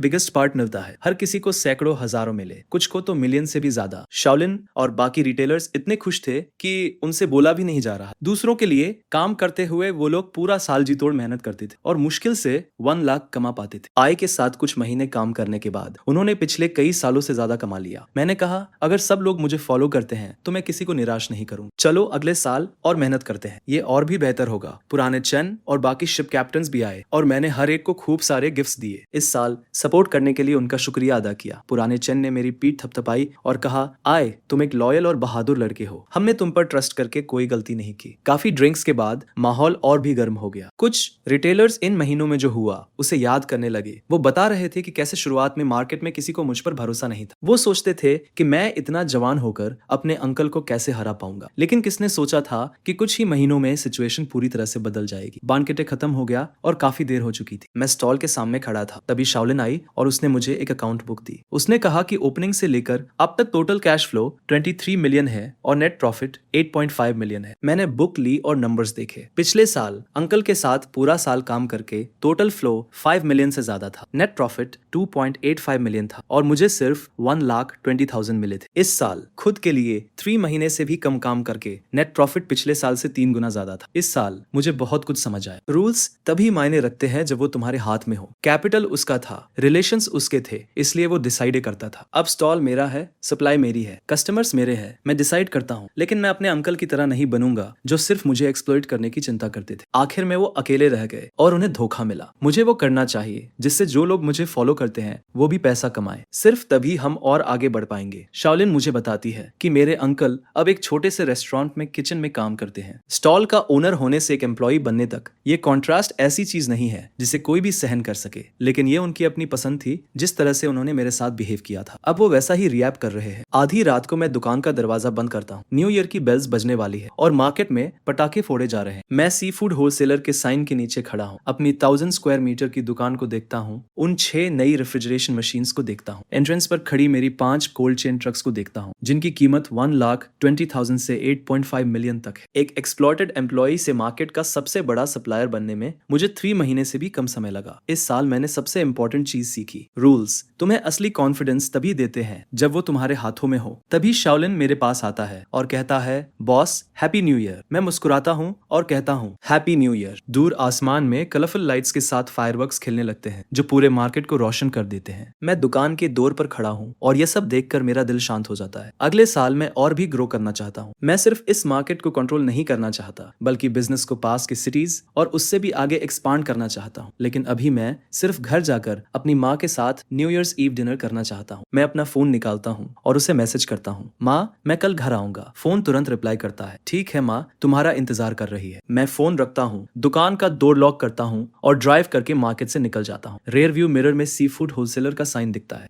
बिगेस्ट पार्ट मिलता है। हर किसी को सैकड़ों हजारों मिले, कुछ को तो मिलियन से भी ज्यादा। शाओलिन और बाकी रिटेलर्स इतने खुश थे कि उनसे बोला भी नहीं जा रहा। दूसरों के लिए काम करते हुए वो लोग पूरा साल जी तोड़ मेहनत करते थे और मुश्किल से 1 लाख कमा पाते थे। आय के साथ कुछ महीने काम करने के बाद उन्होंने पिछले कई सालों से ज्यादा कमा लिया। मैंने कहा, अगर सब लोग मुझे फॉलो करते हैं तो मैं किसी को निराश नहीं करूंगा। चलो अगले साल और मेहनत करते हैं, ये और भी बेहतर होगा। पुराने चेन और बाकी शिप कैप्टन्स भी आए और मैंने हर एक को खूब सारे गिफ्ट्स दिए। इस साल सपोर्ट करने के लिए उनका शुक्रिया अदा किया। पुराने चेन ने मेरी पीठ थपथपाई और कहा, आए, तुम एक लॉयल और बहादुर लड़के हो। हमने तुम पर ट्रस्ट करके कोई गलती नहीं की। काफी ड्रिंक्स के बाद माहौल और भी गर्म हो गया। कुछ रिटेलर्स इन महीनों में जो हुआ उसे याद करने लगे। वो बता रहे थे कि कैसे शुरुआत में मार्केट में किसी को मुझ पर भरोसा नहीं था। वो सोचते थे कि मैं इतना जवान होकर अपने अंकल को कैसे हरा पाऊंगा, लेकिन किसने सोचा था कि कुछ ही महीनों में सिचुएशन पूरी तरह से बदल जाएगी। बानकेटे खत्म हो गया और काफी देर हो चुकी थी। मैं स्टॉल के सामने खड़ा था, तभी शाओलिन आई और उसने मुझे एक अकाउंट बुक दी। उसने कहा कि ओपनिंग से लेकर अब तक टोटल कैश फ्लो 23 मिलियन है और नेट प्रॉफिट 8.5 मिलियन है। मैंने बुक ली और नंबर्स देखे। पिछले साल अंकल के साथ पूरा साल काम करके टोटल फ्लो 5 मिलियन से ज्यादा था, नेट प्रॉफिट 2.85 मिलियन था और मुझे सिर्फ 1,20,000 मिले थे। इस साल खुद के लिए 3 महीने से भी कम काम करके नेट प्रॉफिट पिछले साल से 3 गुना ज्यादा था। इस साल मुझे बहुत कुछ समझ आया। रूल्स तभी मायने रखते हैं जब वो तुम्हारे हाथ में हो। कैपिटल उसका था, रिलेशंस उसके थे, इसलिए वो डिसाइड करता था। अब स्टॉल मेरा है, सप्लाई मेरी है, कस्टमर्स मेरे हैं, मैं डिसाइड करता हूँ। लेकिन मैं अपने अंकल की तरह नहीं बनूंगा जो सिर्फ मुझे एक्सप्लॉइट करने की चिंता करते थे। आखिर में वो अकेले रह गए और उन्हें धोखा मिला। मुझे वो करना चाहिए जिससे जो लोग मुझे फॉलो करते हैं वो भी पैसा कमाए। सिर्फ तभी हम और आगे बढ़ पाएंगे। शाओलिन मुझे बताती है कि मेरे अंकल अब एक छोटे से रेस्टोरेंट में किचन में काम करते हैं। स्टॉल का ओनर होने से एक एम्प्लॉय बनने तक ये कॉन्ट्रास्ट ऐसी चीज नहीं है जिसे कोई भी सहन कर सके, लेकिन ये उनकी अपनी पसंद थी जिस तरह से उन्होंने मेरे साथ बिहेव किया था। अब वो वैसा ही रिएक्ट कर रहे हैं। आधी रात को मैं दुकान का दरवाजा बंद करता हूँ। न्यू ईयर की बेल्स बजने वाली है और मार्केट में पटाखे फोड़े जा रहे हैं। मैं सी फूड होलसेलर के साइन के नीचे खड़ा हूँ, अपनी 1000 स्क्वायर मीटर की दुकान को देखता हूँ, उन 6 नई रेफ्रिजरेशन मशीन्स को देखता हूँ, एंट्रेंस पर खड़ी मेरी 5 कोल्ड चेन ट्रक्स को देखता हूँ जिनकी कीमत 1,20,000 से 8.5 मिलियन तक है। एक एक्सप्लॉयटेड एम्प्लॉय से मार्केट का सबसे बड़ा सप्लायर बनने में मुझे 3 महीने से भी कम समय लगा। इस साल मैंने सबसे इंपॉर्टेंट चीज सीखी, रूल्स तुम्हें असली कॉन्फिडेंस तभी देते हैं जब वो तुम्हारे हाथों में हो। तभी शाओलिन मेरे पास आता है और कहता है, बॉस हैप्पी न्यू ईयर। मैं मुस्कुराता हूँ और कहता हूँ हैप्पी न्यू ईयर। दूर आसमान में कलरफुल लाइट्स के साथ फायरवर्क्स खेलने लगते हैं जो पूरे मार्केट को रोशन कर देते हैं। मैं दुकान के डोर पर खड़ा हूँ और यह सब देखकर मेरा दिल शांत हो जाता है। अगले साल मैं और भी ग्रो करना चाहता हूँ। मैं सिर्फ इस मार्केट को कंट्रोल नहीं करना चाहता बल्कि बिजनेस को पास के सिटीज और उससे भी आगे एक्सपांड करना चाहता हूँ। लेकिन अभी मैं सिर्फ घर जाकर अपनी माँ के साथ न्यू ईयर्स ईव डिनर करना चाहता हूँ। मैं अपना फोन निकालता हूँ और उसे मैसेज करता हूँ, माँ मैं कल घर आऊंगा। फोन तुरंत रिप्लाई करता है, ठीक है माँ, तुम्हारा इंतजार कर रही है। मैं फोन रखता हूँ, दुकान का डोर लॉक करता हूँ और ड्राइव करके मार्केट से निकल जाता हूँ। रेयर व्यू मिरर में सी फूड होलसेलर का साइन दिखता है।